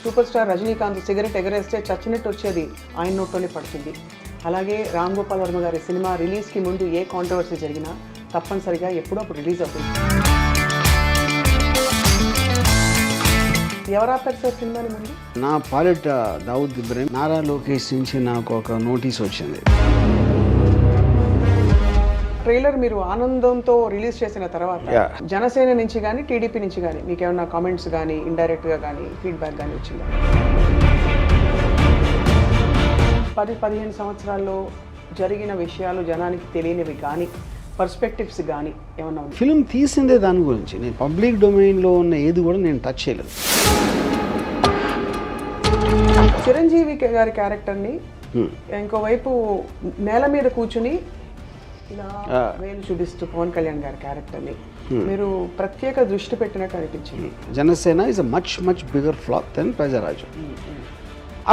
Super star Rajinikanth cigarette ఎగరేస్తే చచ్చినట్టు వచ్చేది ఆయన నోట్లోనే పడుతుంది. అలాగే రామ్ గోపాల్ వర్మ గారి సినిమా రిలీజ్కి ముందు ఏ కాంట్రవర్సీ జరిగినా తప్పనిసరిగా ఎప్పుడో అప్పుడు రిలీజ్ అవుతుంది. ఎవరు ఆపారు సార్ సినిమాని ముందు? నా పాలిట దావుద్ ఇబ్రహీం, నారా లోకేష్ నుంచి నాకు ఒక నోటీస్ వచ్చింది. ట్రైలర్ మీరు ఆనందంతో రిలీజ్ చేసిన తర్వాత జనసేన నుంచి కానీ టీడీపీ నుంచి కానీ మీకు ఏమైనా కామెంట్స్ కానీ ఇండైరెక్ట్గా కానీ ఫీడ్బ్యాక్ కానీ వచ్చిందా? 10-15 సంవత్సరాల్లో జరిగిన విషయాలు జనానికి తెలియనివి కానీ పర్స్పెక్టివ్స్ కానీ ఏమన్నా ఉంది? ఫిల్మ్ తీసిందే దాని గురించి. నేను పబ్లిక్ డొమైన్లో ఉన్న ఏది కూడా నేను టచ్ చేయలేదు. చిరంజీవి గారి క్యారెక్టర్ని ఇంకోవైపు నేల మీద కూర్చుని ఇలా వేలు చూపిస్తూ పవన్ కళ్యాణ్ గారి క్యారెక్టర్ని మీరు ప్రత్యేక దృష్టి పెట్టినట్టు అనిపించింది. Janasena is a much bigger flop then Prajarajyam.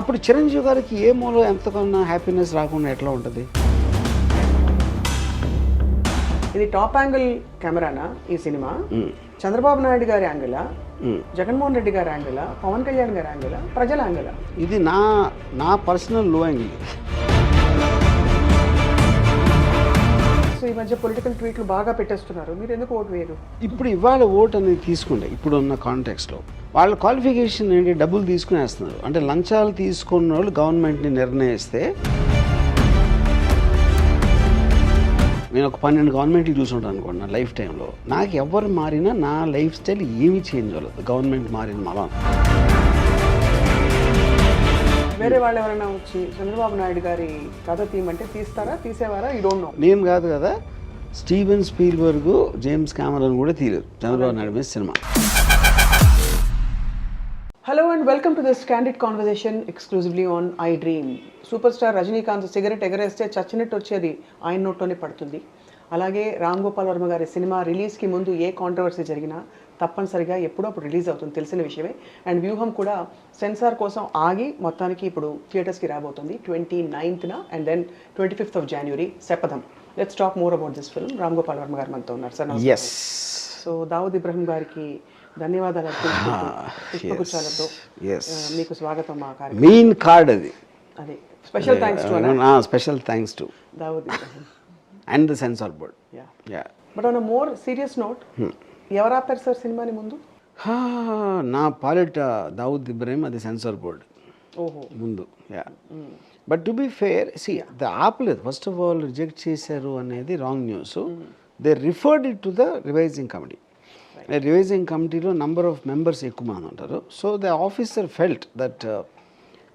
అప్పుడు చిరంజీవి గారికి ఏ మూలో ఎంతకన్నా హ్యాపీనెస్ రాకుండా ఎట్లా ఉంటుంది? ఇది టాప్ యాంగిల్ కెమెరానా ఈ సినిమా? చంద్రబాబు నాయుడు గారి యాంగిలా, జగన్మోహన్ రెడ్డి గారి యాంగిలా, పవన్ కళ్యాణ్ గారి యాంగిలా, ప్రజల యాంగిలా? ఇది నా పర్సనల్ లో యాంగిల్. సో ఈ మధ్య పొలిటికల్ ట్వీట్లు బాగా పెట్టేస్తున్నారు, మీరు ఎందుకు ఓటు వేయరు? ఇప్పుడు ఇవాళ ఓటు అనేది తీసుకుంటే ఇప్పుడున్న కాంటెక్స్లో వాళ్ళ క్వాలిఫికేషన్ ఏంటి? డబ్బులు తీసుకునేస్తున్నారు. అంటే లంచాలు తీసుకున్న వాళ్ళు గవర్నమెంట్ని నిర్ణయిస్తే, నేను ఒక 12 గవర్నమెంట్లు చూసుంటాను అనుకోండి నా లైఫ్ టైంలో. నాకు ఎవరు మారినా నా లైఫ్ స్టైల్ ఏమీ చేంజ్ అవ్వలేదు. గవర్నమెంట్ మారిన మళ్ళా వేరే వాళ్ళు ఎవరైనా వచ్చి చంద్రబాబు నాయుడు గారి కథ తీయమంటే తీస్తారా, తీసేవారా? ఈ డోంట్ నో. నేను కాదు కదా, స్టీవెన్ స్పీల్బర్గ్, జేమ్స్ కెమెరాన్ కూడా తీయలేదు చంద్రబాబు నాయుడు మీద సినిమా. Hello and welcome to this candid conversation exclusively on iDream. Super star Rajinikanth cigarette ఎగరేస్తే చచ్చినట్టు వచ్చేది ఆయన నోట్లోనే పడుతుంది. అలాగే రామ్ గోపాల్ వర్మ గారి సినిమా రిలీజ్కి ముందు ఏ కాంట్రవర్సీ జరిగినా తప్పనిసరిగా ఎప్పుడో అప్పుడు రిలీజ్ అవుతుంది, తెలిసిన విషయమే. అండ్ వ్యూహం కూడా సెన్సార్ కోసం ఆగి మొత్తానికి ఇప్పుడు థియేటర్స్కి రాబోతుంది 29th and then 25th of January శపథం. Let's talk more about this film. Ram Gopal Varma గారు మనతో ఉన్నారు sir. Yes. So Dawood Ibrahim గారికి ధన్యవాదాలు పుష్పగుచ్చాలతో మీకు స్వాగతం. మా కార్యక్రమం మెయిన్ కార్డ్ అది. అదే special thanks to special thanks to Dawood Ibrahim and the censor board. But on a more serious note, ఎవరు ఆపారు సార్ సినిమాని ముందు? నా పాలిట దావుద్ ఇబ్రహీం, అది సెన్సార్ బోర్డ్ ముందు. బట్ టు బి ఫేర్, ఆపలేదు. ఫస్ట్ ఆఫ్ ఆల్ రిజెక్ట్ చేశారు అనేది wrong news. They referred it to the revising committee. Revising కమిటీలో నంబర్ ఆఫ్ మెంబర్స్ ఎక్కువ మంది ఉంటారు. So the officer felt that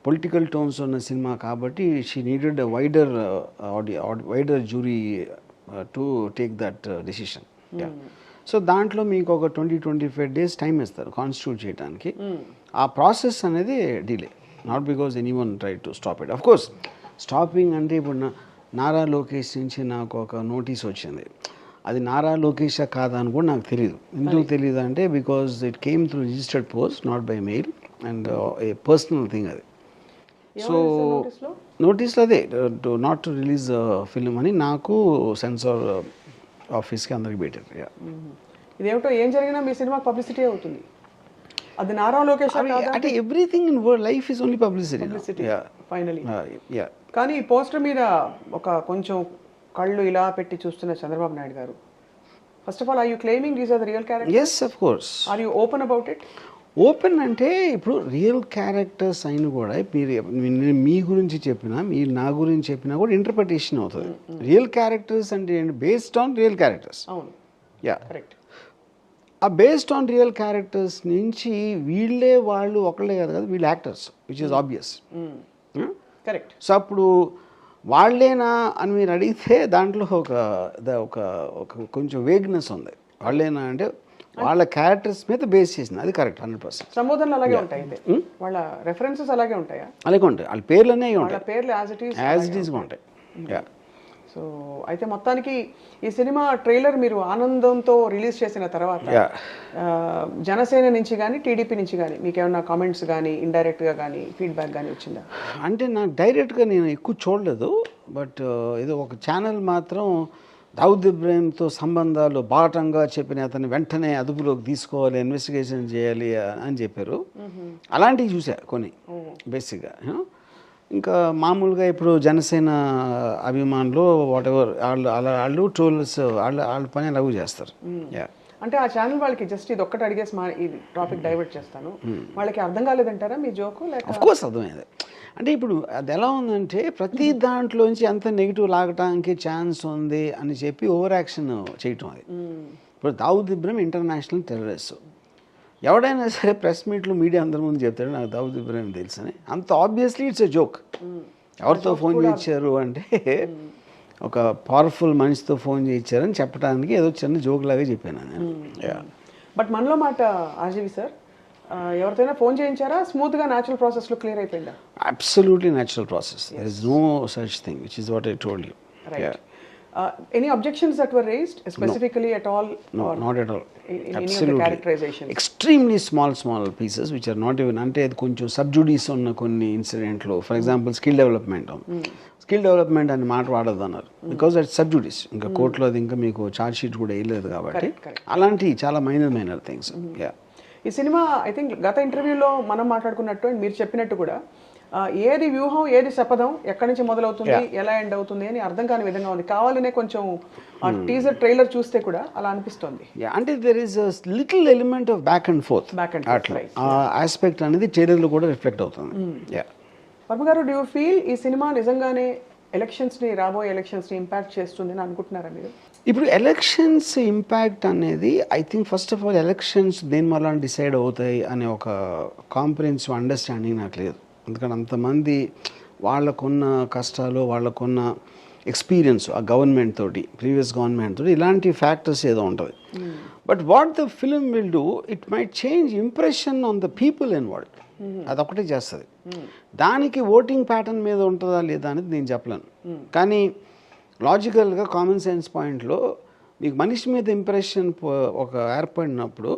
political tones ఉన్న సినిమా కాబట్టి she needed a wider jury to take that decision. So దాంట్లో మీకు ఒక 20-25 days time ఇస్తారు కాన్స్టిట్యూట్ చేయడానికి. ఆ ప్రాసెస్ అనేది delay, not because any one try to stop it. Of course stopping అంటే ఇప్పుడు నారా లోకేష్ నుంచి నాకు ఒక నోటీస్ వచ్చింది. అది నారా లోకేషా కాదా అని కూడా నాకు తెలియదు. ఎందుకు తెలియదు అంటే because it came through registered post, not by mail, and A personal thing అది. సో నోటీస్లో అదే నాట్ టు రిలీజ్ ఫిల్మ్ అని నాకు సెన్సార్ ఆఫీస్కి అందరికి పెట్టారు. ఇదేమిటో ఏం జరిగినా మీ సినిమా పబ్లిసిటీ అవుతుంది. అది నారా లోకేష్ అంటే everything in life is only publicity finally. కానీ ఈ పోస్టర్ మీద ఒక కొంచెం కళ్ళు ఇలా పెట్టి చూస్తున్న చంద్రబాబు నాయుడు గారు, first of all are you claiming these are the real characters? Yes, of course. Are you open about it? Open అంటే ఇప్పుడు రియల్ క్యారెక్టర్స్ అయిన కూడా మీరు మీ గురించి చెప్పినా, మీరు నా గురించి చెప్పినా కూడా ఇంటర్ప్రిటేషన్ అవుతుంది. రియల్ క్యారెక్టర్స్ అంటే బేస్డ్ ఆన్ రియల్ క్యారెక్టర్స్. అవును, యా, కరెక్ట్. ఆ బేస్డ్ ఆన్ రియల్ క్యారెక్టర్స్ నుంచి వీళ్ళే వాళ్ళు ఒకళ్ళే కదా, వీళ్ళు actors, which is obvious. Correct. So అప్పుడు వాళ్ళేనా అని మీరు అడిగితే దాంట్లో ఒక కొంచెం వేగ్నెస్ ఉంది. వాళ్ళేనా అంటే వాళ్ళ క్యారెక్టర్స్ మీద బేస్ చేసింది, అది కరెక్ట్ 100%. సంబోధనలు అలాగే ఉంటాయి, వాళ్ళ రెఫరెన్సెస్ అలాగే ఉంటాయా? అలాగే ఉంటాయి, వాళ్ళ పేర్లు అనేవి ఉంటాయి, పేర్లు యాజ్ ఇట్ ఈస్గా ఉంటాయి. సో అయితే మొత్తానికి ఈ సినిమా ట్రైలర్ మీరు ఆనందంతో రిలీజ్ చేసిన తర్వాత జనసేన నుంచి కానీ టీడీపీ నుంచి కానీ మీకు ఏమైనా కామెంట్స్ కానీ ఇండైరెక్ట్గా కానీ ఫీడ్బ్యాక్ కానీ వచ్చిందా? అంటే నాకు డైరెక్ట్గా నేను ఎక్కువ చూడలేదు, బట్ ఏదో ఒక ఛానల్ మాత్రం దావుద్ ఇబ్రాహీంతో సంబంధాలు బాటంగా చెప్పిన అతన్ని వెంటనే అదుపులోకి తీసుకోవాలి, ఇన్వెస్టిగేషన్ చేయాలి అని చెప్పారు. అలాంటివి చూసా కొన్ని బేసిక్గా. ఇంకా మామూలుగా ఇప్పుడు జనసేన అభిమానులు వాట్ ఎవర్ వాళ్ళు ట్రోల్స్ వాళ్ళ పని అలాగూ చేస్తారు. అంటే ఆ ఛానల్ వాళ్ళకి జస్ట్ ఇది ఒక్కటి అడిగేసి ఈ టాపిక్ డైవర్ట్ చేస్తాను, వాళ్ళకి అర్థం కాలేదంటారా మీ జోకు? ఆఫ్ కోర్స్ అర్థమైంది. అంటే ఇప్పుడు అది ఎలా ఉందంటే ప్రతి దాంట్లోంచి ఎంత నెగిటివ్ లాగటానికి ఛాన్స్ ఉంది అని చెప్పి ఓవర్ యాక్షన్ చేయటం. అది ఇప్పుడు దావుద్ ఇబ్రాహీం ఇంటర్నేషనల్ టెర్రరిస్ట్. ఎవడైనా సరే ప్రెస్ మీట్లు మీడియా అందరి ముందు చెప్తాడు నాకు దావుద్ ఇబ్రాహీం తెలుసని. అంత ఆబ్వియస్లీ ఇట్స్ ఎ జోక్. ఎవరితో ఫోన్ చేయించారు అంటే ఒక పవర్ఫుల్ మనిషితో ఫోన్ చేయించారని చెప్పడానికి ఏదో చిన్న జోక్ లాగా చెప్పాను నేను. బట్ మనలో మాట ఆర్జీవి సార్, ఎవరితోనైనా ఫోన్ చేయించారా? స్మూత్గా న్యాచురల్ ప్రాసెస్లో క్లియర్ అయిపోయిందా? Absolutely natural process. There is no such thing which is what I told you. Any objections that were raised specifically at all? No, not at all. In Absolutely. any of the characterizations? Extremely small pieces which are not even, అంటే అది కొంచెం sub judice ఉన్న కొన్ని ఇన్సిడెంట్లో, for example skill development అని మాట వాడద్దు అన్నారు. Because అది sub judice, ఇంకా కోర్టులో అది ఇంకా మీకు ఛార్జ్ షీట్ కూడా వేయలేదు కాబట్టి అలాంటి చాలా మైనర్ థింగ్స్. ఈ సినిమా ఐ థింక్ గత ఇంటర్వ్యూలో మనం మాట్లాడుకున్నట్టు అండ్ మీరు చెప్పినట్టు కూడా ఏది వ్యూహం ఏది శపథం, ఎక్కడి నుంచి మొదలవుతుంది ఎలా ఎండ్ అవుతుంది అని అర్థం కాని విధంగా ఉంది. కావాలనే కొంచెం టీజర్ ట్రైలర్ చూస్తే కూడా అలా అనిపిస్తుంది. అంటే there is little element of back and fourth అట్లా ఆ ఆస్పెక్ట్ అనేది ట్రైలర్లో కూడా రిఫ్లెక్ట్ అవుతుంది. వర్మ గారు, డూ యూ ఫీల్ ఈ సినిమా నిజంగానే రాబోయే ఎలక్షన్స్ని ఇంపాక్ట్ చేస్తుంది అని అనుకుంటున్నారా మీరు? ఇప్పుడు ఎలక్షన్స్ ఇంపాక్ట్ అనేది I think first of all elections దేని వల్ల డిసైడ్ అవుతాయి అనే ఒక కాంప్రిహెన్సివ్ అండర్స్టాండింగ్ నాకు లేదు. ఎందుకంటే అంతమంది వాళ్ళకున్న కష్టాలు, వాళ్ళకున్న ఎక్స్పీరియన్స్ ఆ గవర్నమెంట్ తోటి, ప్రీవియస్ గవర్నమెంట్ తోటి ఇలాంటి ఫ్యాక్టర్స్ ఏదో ఉంటుంది. But what the film will do, it might change impression on the people involved. అదొకటే చేస్తుంది. దానికి ఓటింగ్ ప్యాటర్న్ మీద ఉంటుందా లేదా అనేది నేను చెప్పలేను. కానీ లాజికల్గా కామన్ సెన్స్ పాయింట్లో మీకు మనిషి మీద ఇంప్రెషన్ ఒక ఏర్పడినప్పుడు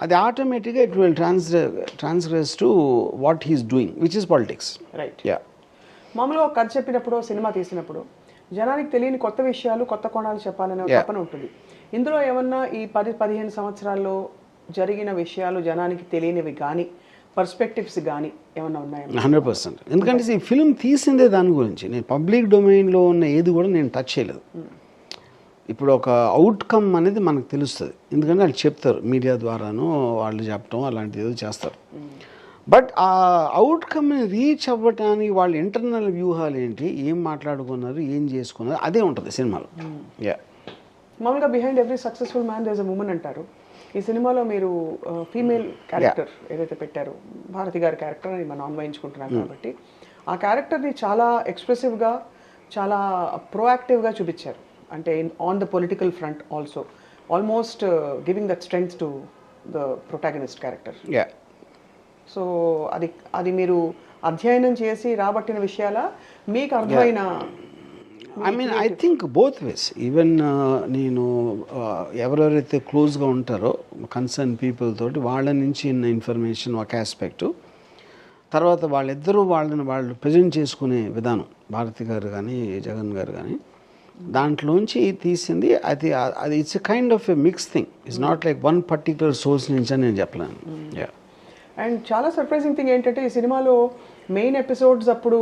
అది ఆటోమేటిక్గా it will ట్రాన్స్గ్రెస్ to what he's doing which is politics. Right. మామూలుగా ఒక కథ చెప్పినప్పుడు, సినిమా తీసినప్పుడు జనానికి తెలియని కొత్త విషయాలు, కొత్త కోణాలు చెప్పాలనే తపన ఉంటుంది. ఇందులో ఏమన్నా ఈ 10-15 సంవత్సరాల్లో జరిగిన విషయాలు జనానికి తెలియనివి కానీ పర్స్పెక్టివ్స్ కానీ ఏమన్నా ఉన్నాయా? 100%. ఎందుకంటే ఈ ఫిల్మ్ తీసిందే దాని గురించి. నేను పబ్లిక్ డొమైన్లో ఉన్న ఏది కూడా నేను టచ్ చేయలేదు. ఇప్పుడు ఒక అవుట్కమ్ అనేది మనకు తెలుస్తుంది, ఎందుకంటే వాళ్ళు చెప్తారు మీడియా ద్వారాను, వాళ్ళు చెప్పడం అలాంటిది ఏదో చేస్తారు. బట్ ఆ అవుట్కమ్ని రీచ్ అవ్వటానికి వాళ్ళ ఇంటర్నల్ వ్యూహాలు ఏంటి, ఏం మాట్లాడుకున్నారు, ఏం చేసుకున్నారు, అదే ఉంటుంది సినిమాలో. మామూలుగా behind every successful man there is a woman అంటారు. ఈ సినిమాలో మీరు ఫీమేల్ క్యారెక్టర్ ఏదైతే పెట్టారో, భారతి గారి క్యారెక్టర్ అని మనం అన్వయించుకుంటున్నాం కాబట్టి ఆ క్యారెక్టర్ని చాలా ఎక్స్ప్రెసివ్గా, చాలా ప్రోయాక్టివ్గా చూపించారు. అంటే on the political front also almost giving that strength to the protagonist character. So అది మీరు అధ్యయనం చేసి రాబట్టిన విషయాల మీకు అర్థమైన? I think both ways. Even నేను ఎవరెవరైతే క్లోజ్గా ఉంటారో కన్సర్న్ పీపుల్ తోటి వాళ్ళ నుంచి ఉన్న ఇన్ఫర్మేషన్ ఒక ఆస్పెక్టు, తర్వాత వాళ్ళు ప్రజెంట్ చేసుకునే విధానం, భారతి గారు కానీ జగన్ గారు కానీ, దాంట్లోంచి తీసింది అది it's a kind of a mix thing. It's not like one particular source నుంచి అని నేను చెప్పలేను. అండ్ చాలా సర్ప్రైజింగ్ థింగ్ ఏంటంటే ఈ సినిమాలో మెయిన్ ఎపిసోడ్స్ అప్పుడు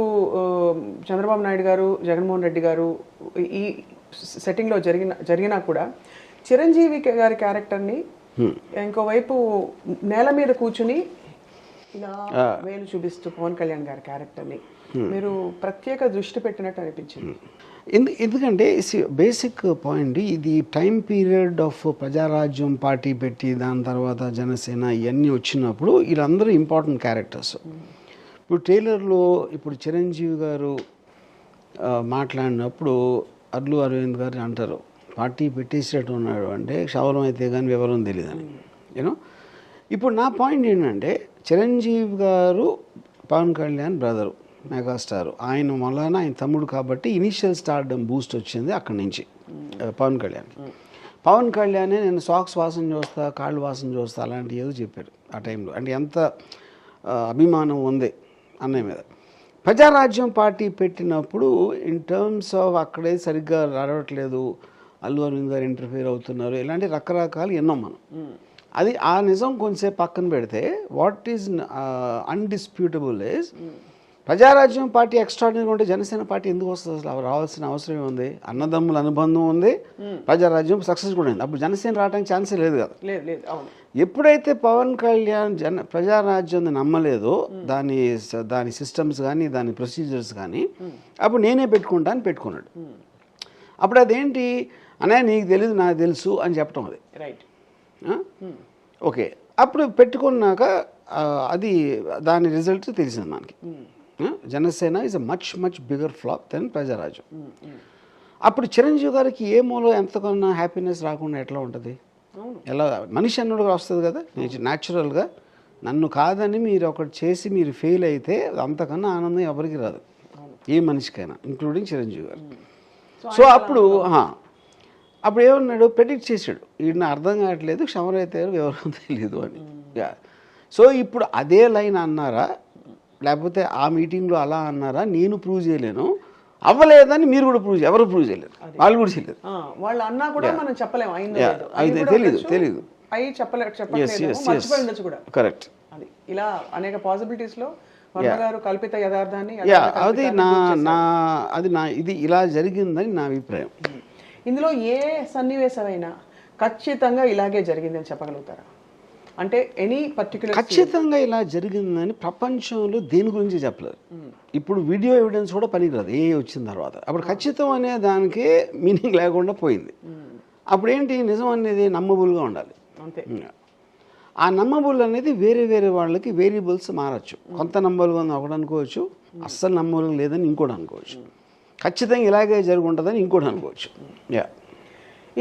చంద్రబాబు నాయుడు గారు, జగన్మోహన్ రెడ్డి గారు ఈ సెట్టింగ్లో జరిగినా కూడా చిరంజీవి గారి క్యారెక్టర్ని ఇంకోవైపు నేల మీద కూర్చుని ఇలా వేలు చూపిస్తూ పవన్ కళ్యాణ్ గారి క్యారెక్టర్ని మీరు ప్రత్యేక దృష్టి పెట్టినట్టు అనిపించింది. ఎందుకంటే బేసిక్ పాయింట్ ఇది time period of Prajarajyam party పెట్టి దాని తర్వాత జనసేన ఇవన్నీ వచ్చినప్పుడు వీళ్ళందరూ ఇంపార్టెంట్ క్యారెక్టర్స్. ఇప్పుడు ట్రైలర్లో ఇప్పుడు చిరంజీవి గారు మాట్లాడినప్పుడు అల్లు అరవింద్ గారు అంటారు పార్టీ పెట్టేసేటట్టు ఉన్నాడు అంటే క్షవరం అయితే కానీ వివరం తెలియదని. యూనో ఇప్పుడు నా పాయింట్ ఏంటంటే చిరంజీవి గారు పవన్ కళ్యాణ్ బ్రదరు, మెగాస్టార్, ఆయన వలన ఆయన తమ్ముడు కాబట్టి ఇనీషియల్ స్టార్డమ్ బూస్ట్ వచ్చింది అక్కడి నుంచి పవన్ కళ్యాణ్ నేను సాక్స్ వాసన చూస్తా, కాళ్ళు వాసన చూస్తా అలాంటి ఏదో చెప్పాడు ఆ టైంలో. అంటే ఎంత అభిమానం ఉంది అన్నయ్య మీద. ప్రజారాజ్యం పార్టీ పెట్టినప్పుడు ఇన్ టర్మ్స్ ఆఫ్ అక్కడే సరిగ్గా నడవట్లేదు, అల్లు అరవింద్ గారు ఇంటర్ఫియర్ అవుతున్నారు, ఇలాంటి రకరకాలు ఎన్నో మనం. అది ఆ నిజం కొంచెంసేపు పక్కన పెడితే what is undisputable is Prajarajyam party extraordinary ఉంటే జనసేన పార్టీ ఎందుకు వస్తుంది? అసలు రావాల్సిన అవసరం ఏముంది? అన్నదమ్ముల అనుబంధం ఉంది, ప్రజారాజ్యం సక్సెస్ కూడా ఉంది. అప్పుడు జనసేన రావడానికి ఛాన్సే లేదు కదా. ఎప్పుడైతే పవన్ కళ్యాణ్ ప్రజారాజ్యం నమ్మలేదో, దాని సిస్టమ్స్ కానీ దాని ప్రొసీజర్స్ కానీ, అప్పుడు నేనే పెట్టుకున్నాడు. అప్పుడు అదేంటి అన్నయ్య నీకు తెలీదు నాకు తెలుసు అని చెప్పటం. అది రైట్. ఓకే, అప్పుడు పెట్టుకున్నాక అది దాని రిజల్ట్ తెలిసింది మనకి. Janasena is a much bigger flop than Prajarajyam. అప్పుడు చిరంజీవి గారికి ఏ మూలో ఎంతకన్నా హ్యాపీనెస్ రాకుండా ఎట్లా ఉంటుంది? ఎలా మనిషి అన్నోడు వస్తుంది కదా న్యాచురల్గా. నన్ను కాదని మీరు ఒకటి చేసి మీరు ఫెయిల్ అయితే అంతకన్నా ఆనందం ఎవరికి రాదు, ఏ మనిషికైనా, ఇంక్లూడింగ్ చిరంజీవి గారు. సో అప్పుడు ఏమన్నాడు, ప్రెడిక్ట్ చేశాడు, వీడిని అర్థం కావట్లేదు, క్షమరైతే ఎవరో తెలియదు అని. సో ఇప్పుడు అదే లైన్ అన్నారా, లేకపోతే ఆ మీటింగ్లో అలా అన్నారా, నేను ప్రూవ్ చేయలేను, అవ్వలేదని మీరు కూడా ఎవరు ప్రూవ్ చేయలేరు, వాళ్ళు కూడా చేయలేరు. వాళ్ళు అన్నా కూడా మనం చెప్పలేము, తెలీదు. కరెక్ట్. అది ఇలా అనేక పాసిబిలిటీస్ లో గారు కల్పిత యథార్థాన్ని ఇది ఇలా జరిగిందని నా అభిప్రాయం. ఇందులో ఏ సన్నివేశమైనా ఖచ్చితంగా ఇలాగే జరిగిందని చెప్పగలుగుతారా? అంటే ఎనీ పర్టికులర్ ఖచ్చితంగా ఇలా జరిగిందని ప్రపంచంలో దేని గురించి చెప్పలేదు. ఇప్పుడు వీడియో ఎవిడెన్స్ కూడా పనికిరాదు ఏ వచ్చిన తర్వాత. అప్పుడు ఖచ్చితం అనే దానికే మీనింగ్ లేకుండా పోయింది. అప్పుడు ఏంటి, నిజం అనేది నమ్మబుల్గా ఉండాలి. అంతే. ఆ నమ్మబుల్ అనేది వేరే వాళ్ళకి వేరియబుల్స్ మారచ్చు. కొంత నమ్మబుల్గా ఉంది ఒకటి అనుకోవచ్చు, అస్సలు నమ్మబుల్గా లేదని ఇంకోటి అనుకోవచ్చు, ఖచ్చితంగా ఇలాగే జరుగుంటుందని ఇంకోటి అనుకోవచ్చు.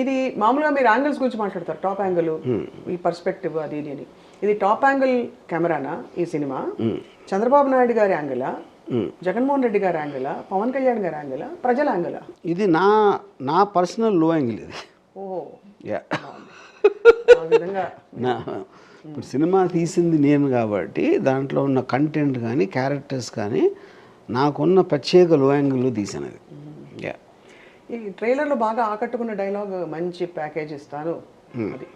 ఇది మామూలుగా మీరు యాంగిల్స్ గురించి మాట్లాడతారు, టాప్ యాంగిల్, ఈ పర్స్పెక్టివ్, అది అని. ఇది టాప్ యాంగిల్ కెమెరానా ఈ సినిమా? చంద్రబాబు నాయుడు గారి యాంగిలా, జగన్మోహన్ రెడ్డి గారి యాంగిలా, పవన్ కళ్యాణ్ గారి యాంగిలా, ప్రజల యాంగిలా? ఇది నా పర్సనల్ లో యాంగిల్ ఇది. ఓహో. ఇప్పుడు సినిమా తీసింది నేను కాబట్టి దాంట్లో ఉన్న కంటెంట్ కానీ క్యారెక్టర్స్ కానీ నాకున్న ప్రత్యేక లో యాంగిల్లో తీసాను అది. ఈ ట్రైలర్లో బాగా ఆకట్టుకున్న డైలాగ్, మంచి ప్యాకేజ్ ఇస్తాను, అది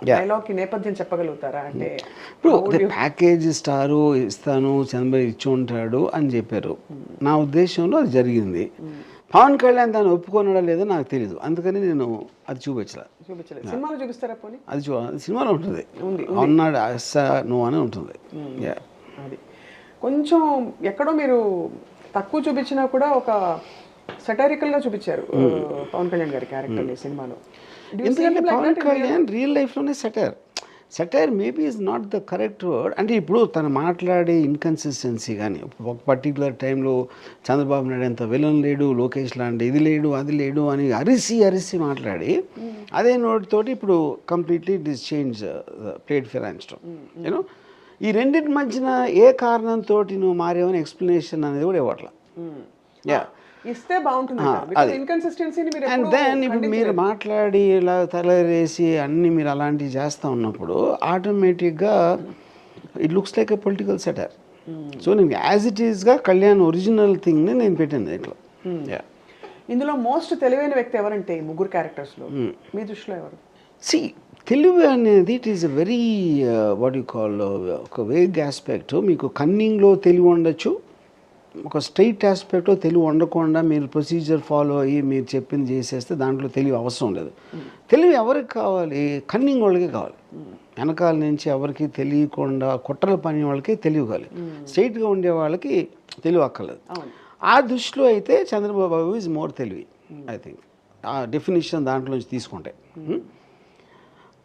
డైలాగ్కి నేపథ్యం చెప్పగలుగుతారా? అంటే ఇప్పుడు ప్యాకేజ్ స్టారు ఇస్తాను, చంద్రబాబు ఇచ్చి ఉంటాడు అని చెప్పారు. నా ఉద్దేశంలో అది జరిగింది. పవన్ కళ్యాణ్ దాన్ని ఒప్పుకున్నాడా లేదో నాకు తెలియదు, అందుకని నేను అది చూపించలేదు. సినిమాలో చూపిస్తారా? పోనీ అది సినిమాలో ఉంటుంది, అన్నాడు అస్సా నువ్వు అని ఉంటుంది. అది కొంచెం ఎక్కడో మీరు తక్కువ చూపించినా కూడా ఒక సెటైరికల్ గా చూపించారు పవన్ కళ్యాణ్ గారి క్యారెక్టర్ని సినిమాలో. ఎందుకంటే పవన్ కళ్యాణ్ రియల్ లైఫ్లోనే satire maybe is not the correct word. అంటే ఇప్పుడు తను మాట్లాడే ఇన్కన్సిస్టెన్సీ కానీ, ఒక పర్టికులర్ టైంలో చంద్రబాబు నాయుడు ఎంత విలన్ లేడు, లోకేష్ లాంటి ఇది లేడు అది లేడు అని అరిసి మాట్లాడి అదే నోటితోటి ఇప్పుడు కంప్లీట్లీ డిస్ చేంజ్ ప్లేట్ ఫిరాన్స్టం. యూనో ఈ రెండింటి మధ్యన ఏ కారణంతో నువ్వు మారేవని ఎక్స్ప్లెనేషన్ అనేది కూడా ఇవ్వట్లా. ఇస్తే బాగుంటుంది. అండ్ దెన్ ఇప్పుడు మీరు మాట్లాడి ఇలా తలరేసి అన్ని మీరు అలాంటివి చేస్తూ ఉన్నప్పుడు ఆటోమేటిక్గా it looks like a political satire. So నేను యాజ్ ఇట్ ఈస్గా కళ్యాణ్ ఒరిజినల్ థింగ్ని నేను పెట్టాను దీంట్లో. ఇందులో మోస్ట్ తెలివైన వ్యక్తి ఎవరంటే ఈ ముగ్గురు క్యారెక్టర్స్లో మీ దృష్టిలో ఎవరు? తెలివి అనేది it is a very what you call ఒక వేగ్ ఆస్పెక్ట్. మీకు కన్నింగ్లో తెలివి ఉండొచ్చు, ఒక స్ట్రైట్ ఆస్పెక్ట్లో తెలివి ఉండకుండా మీరు ప్రొసీజర్ ఫాలో అయ్యి మీరు చెప్పింది చేసేస్తే దాంట్లో తెలివి అవసరం లేదు. తెలివి ఎవరికి కావాలి? కన్నింగ్ వాళ్ళకి కావాలి. వెనకాల నుంచి ఎవరికి తెలియకుండా కుట్రల పని వాళ్ళకి తెలివి కావాలి. స్ట్రైట్గా ఉండే వాళ్ళకి తెలివి అక్కర్లేదు. ఆ దృష్టిలో అయితే చంద్రబాబు ఈజ్ మోర్ తెలివి, ఐ థింక్, ఆ డెఫినేషన్ దాంట్లోంచి తీసుకుంటే.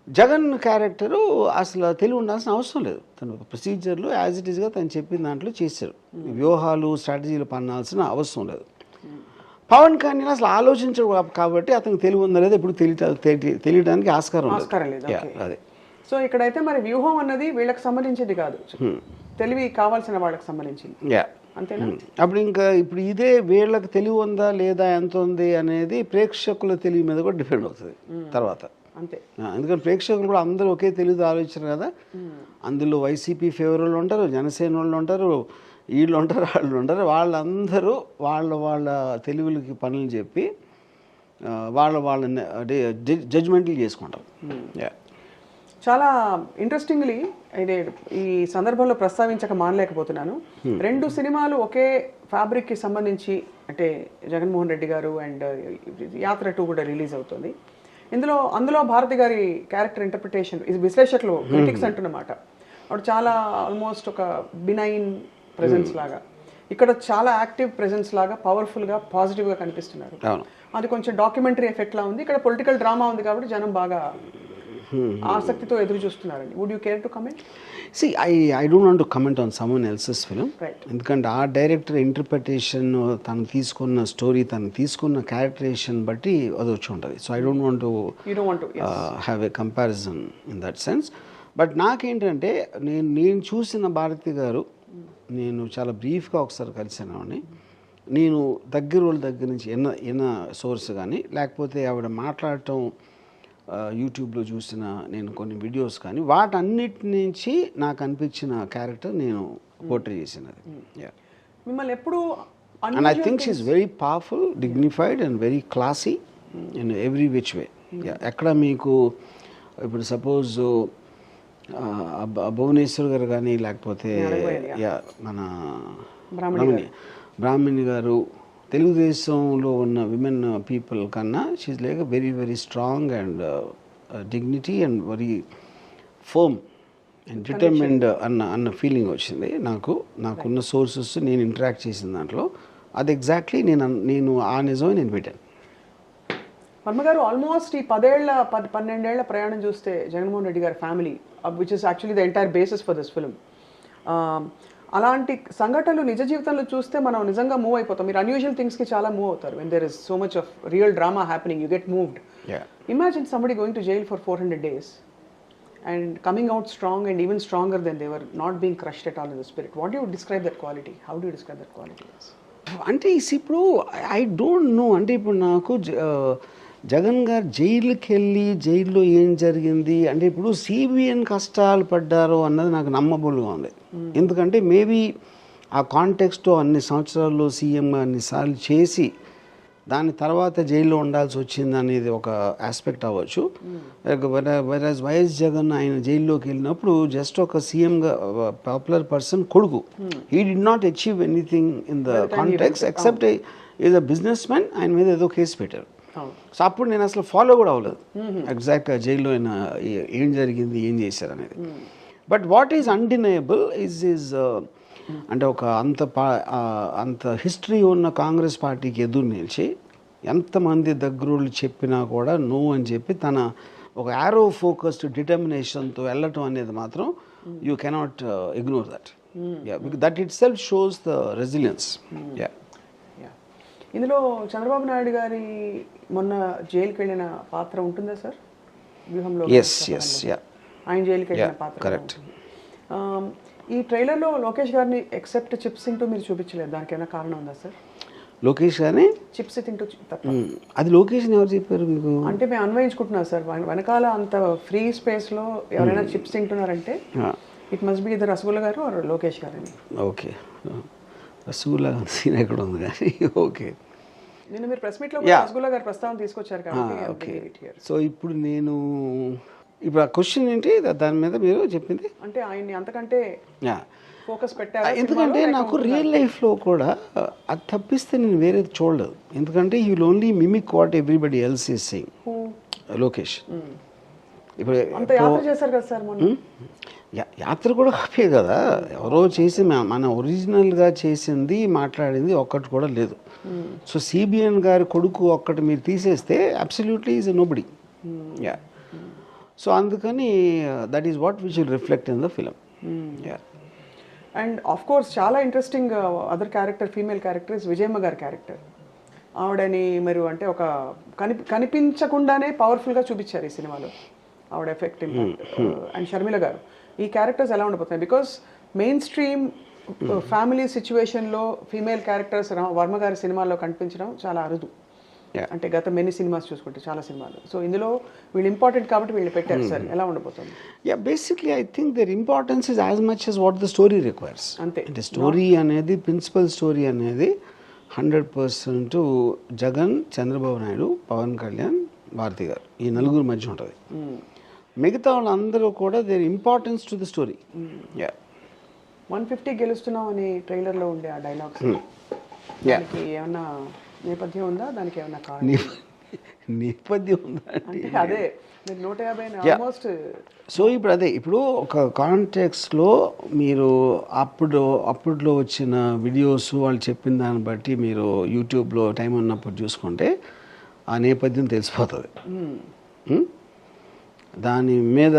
జగన్ క్యారెక్టరు అసలు తెలివి ఉండాల్సిన అవసరం లేదు. తను ప్రొసీజర్లు యాజ్ ఇట్ ఈస్గా తను చెప్పిన దాంట్లో చేశారు. వ్యూహాలు స్ట్రాటజీలు పన్నాల్సిన అవసరం లేదు. పవన్ కళ్యాణ్ అసలు ఆలోచించడు కాబట్టి అతనికి తెలివి ఉందా లేదా ఇప్పుడు తెలియడానికి ఆస్కారం లేదు. అదే. సో ఇక్కడైతే మరి వ్యూహం అన్నది వీళ్ళకి సంబంధించింది కాదు, తెలివి కావాల్సిన వాళ్ళకి సంబంధించింది. అంతేనా? అప్పుడు ఇంకా ఇప్పుడు ఇదే వీళ్ళకి తెలివి ఉందా లేదా ఎంత ఉంది అనేది ప్రేక్షకుల తెలివి మీద కూడా డిపెండ్ అవుతుంది తర్వాత. అంతే. ఎందుకంటే ప్రేక్షకులు కూడా అందరూ ఒకే తెలివితో ఆలోచించారు కదా. అందులో వైసీపీ ఫేవర్ వాళ్ళు ఉంటారు, జనసేన వాళ్ళు ఉంటారు, వీళ్ళు ఉంటారు, వాళ్ళు ఉంటారు. వాళ్ళందరూ వాళ్ళ తెలివిలకి పనులు చెప్పి వాళ్ళని జడ్జ్మెంట్లు చేసుకుంటారు. చాలా ఇంట్రెస్టింగ్లీ ఇదే ఈ సందర్భంలో ప్రస్తావించక మానలేకపోతున్నాను. 2 సినిమాలు ఒకే ఫ్యాబ్రిక్కి సంబంధించి, అంటే జగన్మోహన్ రెడ్డి గారు అండ్ యాత్ర 2 కూడా రిలీజ్ అవుతుంది. అందులో భారతి గారి క్యారెక్టర్ ఇంటర్ప్రిటేషన్, ఇది విశ్లేషకులు క్రిటిక్స్ అంటున్నమాట, అప్పుడు చాలా ఆల్మోస్ట్ ఒక బినైన్ ప్రెజెన్స్ లాగా, ఇక్కడ చాలా యాక్టివ్ ప్రెజెన్స్ లాగా, పవర్ఫుల్గా, పాజిటివ్గా కనిపిస్తున్నారు. అది కొంచెం డాక్యుమెంటరీ ఎఫెక్ట్ లా ఉంది. ఇక్కడ పొలిటికల్ డ్రామా ఉంది కాబట్టి జనం బాగా ఆసక్తితో ఎదురు చూస్తున్నారండి. Would you care to comment? See, I don't want to comment on someone else's film. Right. ఎందుకంటే ఆ డైరెక్టర్ ఇంటర్ప్రిటేషన్, తను తీసుకున్న స్టోరీ, తను తీసుకున్న క్యారెక్టరేషన్ బట్టి అది వచ్చి ఉంటుంది. So I don't want to have a comparison in that sense. But నాకేంటంటే నేను చూసిన భారతి గారు, నేను చాలా బ్రీఫ్గా ఒకసారి కలిసాను ఆవిడని. నేను వాళ్ళ దగ్గర నుంచి ఎన్న సోర్స్ కానీ, లేకపోతే ఆవిడ మాట్లాడటం యూట్యూబ్లో చూసిన నేను కొన్ని వీడియోస్ కానీ, వాటన్నిటి నుంచి నాకు అనిపించిన క్యారెక్టర్ నేను పోర్ట్రే చేసినది. మిమ్మల్ని ఎప్పుడు and I think she is very powerful, dignified and very classy in every which way. ఎక్కడ మీకు ఇప్పుడు సపోజ్ భువనేశ్వర్ గారు కానీ, లేకపోతే మన బ్రాహ్మణి గారు, తెలుగుదేశంలో ఉన్న విమెన్ పీపుల్ కన్నా she is like very very strong and dignity and very firm and determined అన్న ఫీలింగ్ వచ్చింది నాకున్న సోర్సెస్, నేను ఇంటరాక్ట్ చేసిన దాంట్లో. అది ఎగ్జాక్ట్లీ నేను ఆ నిజమే నేను పెట్టాను. వర్మ గారు, ఆల్మోస్ట్ ఈ 12 ఏళ్ల ప్రయాణం చూస్తే జగన్మోహన్ రెడ్డి గారి family, which is actually the entire basis for this film, అలాంటి సంఘటనలు నిజ జీవితంలో చూస్తే మనం నిజంగా మూవ్ అయిపోతాం. మీరు అన్యూజువల్ థింగ్స్కి చాలా మూవ్ అవుతారు. When there is so much of real drama happening, you get moved. Imagine somebody going to jail for 400 days and coming out strong and even stronger than they were, not being crushed at all in the spirit. What do you describe that quality? How do you describe that quality as? అంటే ఇప్పుడు I don't know, అంటే ఇప్పుడు నాకు జగన్ గారు జైలుకి వెళ్ళి జైల్లో ఏం జరిగింది అంటే, ఇప్పుడు సిబిఎన్ కష్టాలు పడ్డారు అన్నది నాకు నమ్మబుల్గా ఉంది. ఎందుకంటే మేబీ ఆ కాంటెక్స్ట్లో అన్ని సంవత్సరాల్లో సీఎంగా అన్నిసార్లు చేసి దాని తర్వాత జైల్లో ఉండాల్సి వచ్చింది అనేది ఒక ఆస్పెక్ట్ అవ్వచ్చు. వైరస్ వైఎస్ జగన్ ఆయన జైల్లోకి వెళ్ళినప్పుడు జస్ట్ ఒక సీఎంగా పాపులర్ పర్సన్ కొడుకు, he did not achieve anything in the context except is a business man. ఆయన మీద ఏదో కేసు పెట్టారు. సో అప్పుడు నేను అసలు ఫాలో కూడా అవ్వలేదు ఎగ్జాక్ట్గా జైల్లో ఆయన ఏం జరిగింది, ఏం చేశారు అనేది. But what is undeniable is అంటే ఒక అంత హిస్టరీ ఉన్న కాంగ్రెస్ పార్టీకి ఎదురు నిలిచి ఎంతమంది దగ్గరోళ్ళు చెప్పినా కూడా నో అని చెప్పి తన ఒక యారో ఫోకస్డ్ డిటర్మినేషన్తో వెళ్ళటం అనేది మాత్రం you cannot ignore that. That it self shows the resilience. ఇందులో చంద్రబాబు నాయుడు గారి మొన్న జైలుకి వెళ్ళిన పాత్ర ఉంటుందా సార్ వ్యూహంలో? ఆయన జైలుకి వెళ్ళిన పాత్ర కరెక్ట్. ఈ ట్రైలర్లో లోకేష్ గారిని ఎక్సెప్ట్ చిప్స్ తింటూ మీరు చూపించలేదు, దానికి ఏమైనా కారణం ఉందా సార్? లోకేష్ గారిని చిప్స్ తింటూ అది లోకేష్ ఎవరు చెప్పారు మీకు? అంటే మేము అన్వయించుకుంటున్నాం సార్, వెనకాల అంత ఫ్రీ స్పేస్లో ఎవరైనా చిప్స్ తింటున్నారంటే ఇట్ మస్ట్ బి ఇద్దరు రసగుల్లా గారు ఆర్ లోకేష్ గారని. ఓకే, రసగుల్లా సీన్ ఎక్కడ ఉంది కానీ ఓకే. నేను మీరు ప్రెస్ మీట్లో రసగుల్లా గారి ప్రస్తావన తీసుకొచ్చారు కాబట్టి ఓకే. సో ఇప్పుడు ఆ క్వశ్చన్ ఏంటి దాని మీద మీరు చెప్పింది? అంటే ఆయన్ని అంతకంటే ఫోకస్ పెట్టారు. ఎందుకంటే నాకు రియల్ లైఫ్లో కూడా అది తప్పిస్తే నేను వేరేది చూడలేదు. ఎందుకంటే you will only mimic what everybody else is saying. Lokesh ఇప్పుడు యాత్ర చేశారు కదా సార్ మొన్న, యాత్ర కూడా కాపే కదా, ఎవరో చేసి మన ఒరిజినల్గా చేసింది మాట్లాడింది ఒక్కటి కూడా లేదు. సో సిబిఎన్ గారి కొడుకు ఒక్కటి మీరు తీసేస్తే absolutely is nobody. Yeah, so అందుకని that is what which will reflect in the film. Yeah, and of course చాలా interesting other character, female character is Vijayamma గారి క్యారెక్టర్. ఆవిడని మీరు అంటే ఒక కనిపించకుండానే పవర్ఫుల్గా చూపించారు ఈ సినిమాలో, ఆవిడ ఎఫెక్ట్ ఇంపాక్ట్. అండ్ షర్మిల గారు, ఈ క్యారెక్టర్స్ ఎలా ఉండబోతున్నాయి? బికాస్ మెయిన్ స్ట్రీమ్ ఫ్యామిలీ సిచ్యువేషన్లో ఫీమేల్ క్యారెక్టర్స్ వర్మ గారి సినిమాల్లో కనిపించడం చాలా అరుదు. అంటే గత మెనీ సినిమాస్ చూసుకుంటే చాలా సినిమాలు. సో ఇందులో వీళ్ళు ఇంపార్టెంట్ కాబట్టి వీళ్ళు పెట్టారు సార్, ఎలా ఉండబోతుంది? Yeah, basically I think their importance is as much as what the story requires. అంతే, అంటే స్టోరీ అనేది, ప్రిన్సిపల్ స్టోరీ అనేది 100% జగన్, చంద్రబాబు నాయుడు, పవన్ కళ్యాణ్, భారతి గారు, ఈ నలుగురు మధ్య ఉంటుంది. మిగతా వాళ్ళందరూ కూడా their importance to the story. 150 గెలుస్తున్నాం అని ట్రైలర్లో ఉండే ఆ డైలాగ్స్ దానికి ఏమన్నా నేపథ్యం ఉందా? దానికి ఏమన్నా కారణం నేపథ్యం ఉందా అంటే అదే 150 ఆల్మోస్ట్. సో ఇప్పుడు అదే, ఇప్పుడు ఒక కాంటెక్స్లో మీరు అప్పట్లో వచ్చిన వీడియోస్ వాళ్ళు చెప్పిన దాన్ని బట్టి మీరు యూట్యూబ్లో టైం ఉన్నప్పుడు చూసుకుంటే ఆ నేపథ్యం తెలిసిపోతుంది. దాని మీద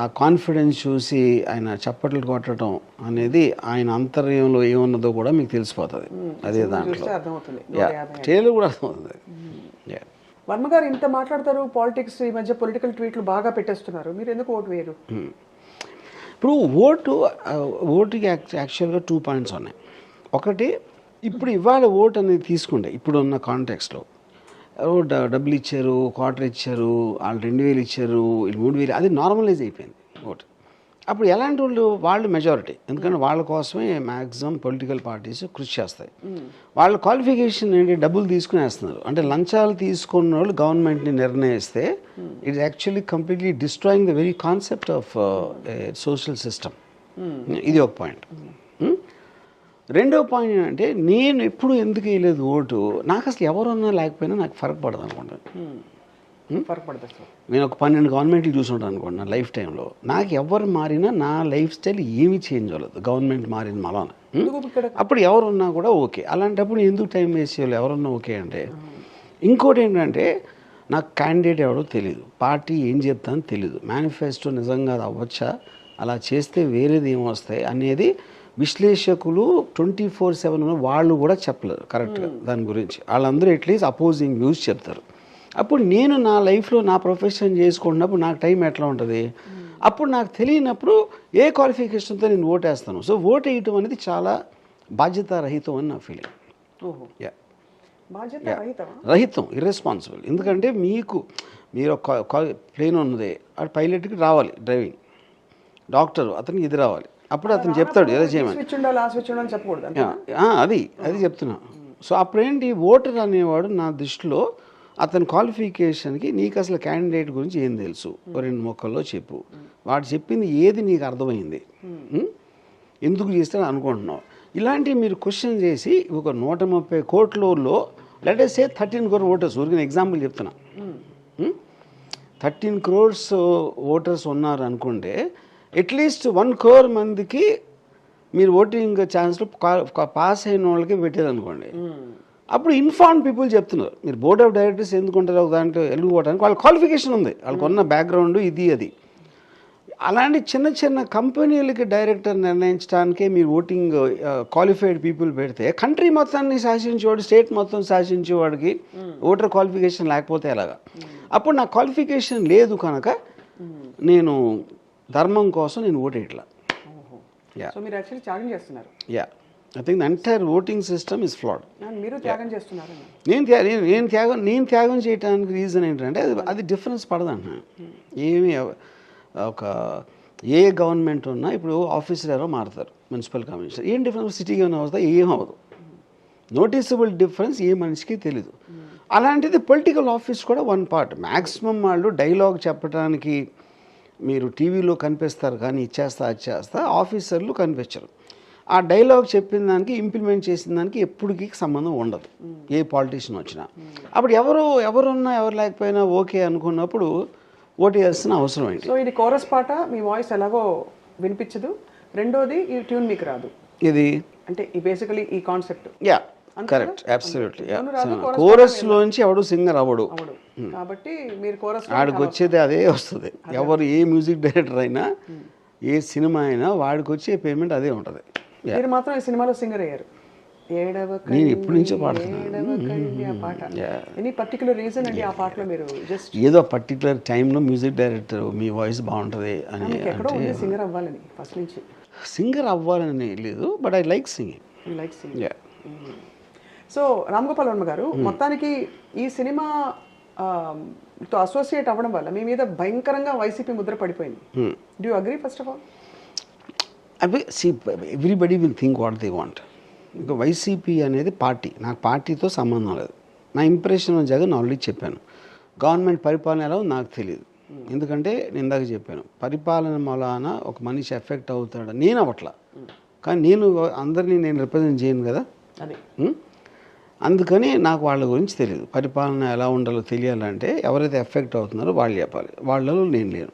ఆ కాన్ఫిడెన్స్ చూసి ఆయన చప్పట్లు కొట్టడం అనేది ఆయన అంతర్యంలో ఏమున్నదో కూడా మీకు తెలిసిపోతుంది. అదే దాంట్లో ట్రైలర్ కూడా అర్థమవుతుంది. వర్మ గారు ఇంత మాట్లాడతారు పాలిటిక్స్, ఈ మధ్య పొలిటికల్ ట్వీట్లు బాగా పెట్టేస్తున్నారు, మీరు ఎందుకు ఓటు వేయరు? ఇప్పుడు ఓటుకి యాక్చువల్గా 2 పాయింట్స్ ఉన్నాయి. ఒకటి, ఇప్పుడు ఇవాళ ఓటు అనేది తీసుకుంటే ఇప్పుడున్న కాంటెక్స్లో డబ్బులు ఇచ్చారు, క్వార్టర్ ఇచ్చారు, వాళ్ళు 2000 ఇచ్చారు, వీళ్ళు 3000, అది నార్మలైజ్ అయిపోయింది ఓటు. అప్పుడు ఎలాంటి వాళ్ళు మెజారిటీ, ఎందుకంటే వాళ్ళ కోసమే మ్యాక్సిమం పొలిటికల్ పార్టీస్ కృషి చేస్తాయి. వాళ్ళ క్వాలిఫికేషన్ ఏంటి, డబ్బులు తీసుకుని వేస్తున్నారు. అంటే లంచాలు తీసుకున్న వాళ్ళు గవర్నమెంట్ని నిర్ణయిస్తే it's actually completely destroying the very concept of social system. ఇది ఒక పాయింట్. రెండో పాయింట్ ఏంటంటే, నేను ఎప్పుడు ఎందుకు వేయలేదు ఓటు, నాకు అసలు ఎవరున్నా లేకపోయినా నాకు ఫరక్ పడదు అనుకుంటాను. ఫరక్ పడుతుంది సార్. నేను ఒక 12 గవర్నమెంట్లు చూసుంటాను అనుకోండి నా లైఫ్ టైంలో. నాకు ఎవరు మారినా నా లైఫ్ స్టైల్ ఏమీ చేంజ్ అవ్వలేదు, గవర్నమెంట్ మారిన మలాన. అప్పుడు ఎవరున్నా కూడా ఓకే. అలాంటప్పుడు ఎందుకు టైం వేస్ట్ చేయాలి, ఎవరున్నా ఓకే అంటే. ఇంకోటి ఏంటంటే, నాకు క్యాండిడేట్ ఎవడో తెలియదు, పార్టీ ఏం చెప్తానో తెలియదు, మేనిఫెస్టో నిజంగా అది అవ్వచ్చా, అలా చేస్తే వేరేది ఏమొస్తాయి అనేది విశ్లేషకులు 24/7 వాళ్ళు కూడా చెప్పలేరు కరెక్ట్గా దాని గురించి. వాళ్ళందరూ అట్లీస్ట్ అపోజింగ్ వ్యూస్ చెప్తారు. అప్పుడు నేను నా లైఫ్లో నా ప్రొఫెషన్ చేసుకున్నప్పుడు నాకు టైం ఎట్లా ఉంటుంది, అప్పుడు నాకు తెలియనప్పుడు ఏ క్వాలిఫికేషన్తో నేను ఓటేస్తాను. సో ఓటు వేయటం అనేది చాలా బాధ్యతారహితం అని నా ఫీలింగ్. రహితం, ఇర్రెస్పాన్సిబుల్. ఎందుకంటే మీరు ప్లేన్ ఉన్నది, ఆ పైలట్కి రావాలి డ్రైవింగ్, డాక్టర్ అతనికి ఇది రావాలి, అప్పుడు అతను చెప్తాడు ఏదో చేయమని. అది చెప్తున్నా. సో అప్పుడేంటి, ఓటర్ అనేవాడు నా దృష్టిలో అతని క్వాలిఫికేషన్కి నీకు అసలు క్యాండిడేట్ గురించి ఏం తెలుసు, 2 మొక్కల్లో చెప్పు, వాడు చెప్పింది ఏది నీకు అర్థమైంది, ఎందుకు చేస్తాడు అనుకుంటున్నావు, ఇలాంటివి మీరు క్వశ్చన్ చేసి ఒక 130 కోట్లలో let us say 13 crore voters, ఊరికి ఎగ్జాంపుల్ చెప్తున్నా, 13 crores ఓటర్స్ ఉన్నారు అనుకుంటే అట్లీస్ట్ 1 crore మందికి మీరు ఓటింగ్ ఛాన్స్లో పాస్ అయిన వాళ్ళకి పెట్టారనుకోండి. అప్పుడు ఇన్ఫార్మ్ పీపుల్ చెప్తున్నారు, మీరు బోర్డ్ ఆఫ్ డైరెక్టర్స్ ఎందుకు ఉంటారు ఒక దాంట్లో వెళ్ళిపోవడానికి, వాళ్ళ క్వాలిఫికేషన్ ఉంది, వాళ్ళకు ఉన్న బ్యాక్గ్రౌండ్ ఇది అది. అలాంటి చిన్న చిన్న కంపెనీలకి డైరెక్టర్ నిర్ణయించడానికే మీరు ఓటింగ్ క్వాలిఫైడ్ పీపుల్ పెడితే కంట్రీ మొత్తాన్ని శాసించేవాడు, స్టేట్ మొత్తం శాసించేవాడికి ఓటర్ క్వాలిఫికేషన్ లేకపోతే ఎలాగా. అప్పుడు నా క్వాలిఫికేషన్ లేదు కనుక నేను ధర్మం కోసం నేను ఓటేయట్లా. సో మీరు యాక్చువల్లీ త్యాగం చేస్తున్నారు. I think the entire voting system is ఫ్లాడ్. మీరు త్యాగం చేస్తున్నారు. నేను త్యాగం చేయడానికి రీజన్ ఏంటంటే అది డిఫరెన్స్ పడదంటున్నా. ఏమి ఏ గవర్నమెంట్ ఉన్నా ఇప్పుడు ఆఫీసర్ ఎవరో మారుతారు, మున్సిపల్ కమిషనర్, ఏం డిఫరెన్స్, సిటీ గవర్నర్ అవుతా ఏం అవ్వదు, నోటీసబుల్ డిఫరెన్స్ ఏ మనిషికి తెలీదు. అలాంటిది పొలిటికల్ ఆఫీస్ కూడా 1 part. మ్యాక్సిమం వాళ్ళు డైలాగ్ చెప్పడానికి మీరు టీవీలో కనిపిస్తారు కానీ ఇచ్చేస్తా అది చేస్తా, ఆఫీసర్లు కనిపించరు. ఆ డైలాగ్ చెప్పిన దానికి ఇంప్లిమెంట్ చేసిన దానికి ఎప్పటికీ సంబంధం ఉండదు ఏ పాలిటీషియన్ వచ్చినా. అప్పుడు ఎవరున్నా ఎవరు లేకపోయినా ఓకే అనుకున్నప్పుడు ఓటు వేయాల్సిన అవసరం ఏంటి. సో ఇది కోరస్ పాట, మీ వాయిస్ ఎలాగో వినిపించదు. రెండోది ఈ ట్యూన్ మీకు రాదు. ఇది అంటే బేసికలీ ఈ కాన్సెప్ట్ కరెక్ట్, అబ్సల్యూట్లీ. కోరస్ లోంచి ఎవడు సింగర్ అవ్వడు కాబట్టి మీరు కోరస్ వాడికి వచ్చేది అదే వస్తుంది. ఎవరు ఏ మ్యూజిక్ డైరెక్టర్ అయినా ఏ సినిమా అయినా వాడికి వచ్చే పేమెంట్ అదే ఉంటుంది. మీరు మాత్రం ఈ సినిమాలో సింగర్ అయ్యారు. నేను ఎప్పటి నుంచో పాడుతున్నాను. ఎనీ పర్టికులర్ రీజన్ అండి ఆ పాటలో మీరు జస్ట్ ఏదో పర్టికులర్ టైంలో మ్యూజిక్ డైరెక్టర్ మీ వాయిస్ బాగుంటుంది అని, సింగర్ అవ్వాలని ఫస్ట్ నుంచి సింగర్ అవ్వాలని లేదు, but I like singing. So Ram Gopal Varma గారు, మొత్తానికి ఈ సినిమా తో అసోసియేట్ అవ్వడం వల్ల మీ మీద భయంకరంగా వైసీపీ ముద్ర పడిపోయింది. Do you agree first of all? See, everybody will think what they want. ఇంకా వైసీపీ అనేది పార్టీ, నాకు పార్టీతో సంబంధం లేదు. నా ఇంప్రెషన్ జగన్ ఆల్రెడీ చెప్పాను. గవర్నమెంట్ పరిపాలన ఎలా నాకు తెలియదు, ఎందుకంటే నేను ఇందాక చెప్పాను పరిపాలన మూలాన ఒక మనిషి ఎఫెక్ట్ అవుతాడు. నేను అవ్వట్లా, కానీ అందరినీ నేను రిప్రజెంట్ చేయను కదా, అందుకని నాకు వాళ్ళ గురించి తెలియదు. పరిపాలన ఎలా ఉండాలో తెలియాలంటే ఎవరైతే ఎఫెక్ట్ అవుతున్నారో వాళ్ళు చెప్పాలి, వాళ్ళలో నేను లేను.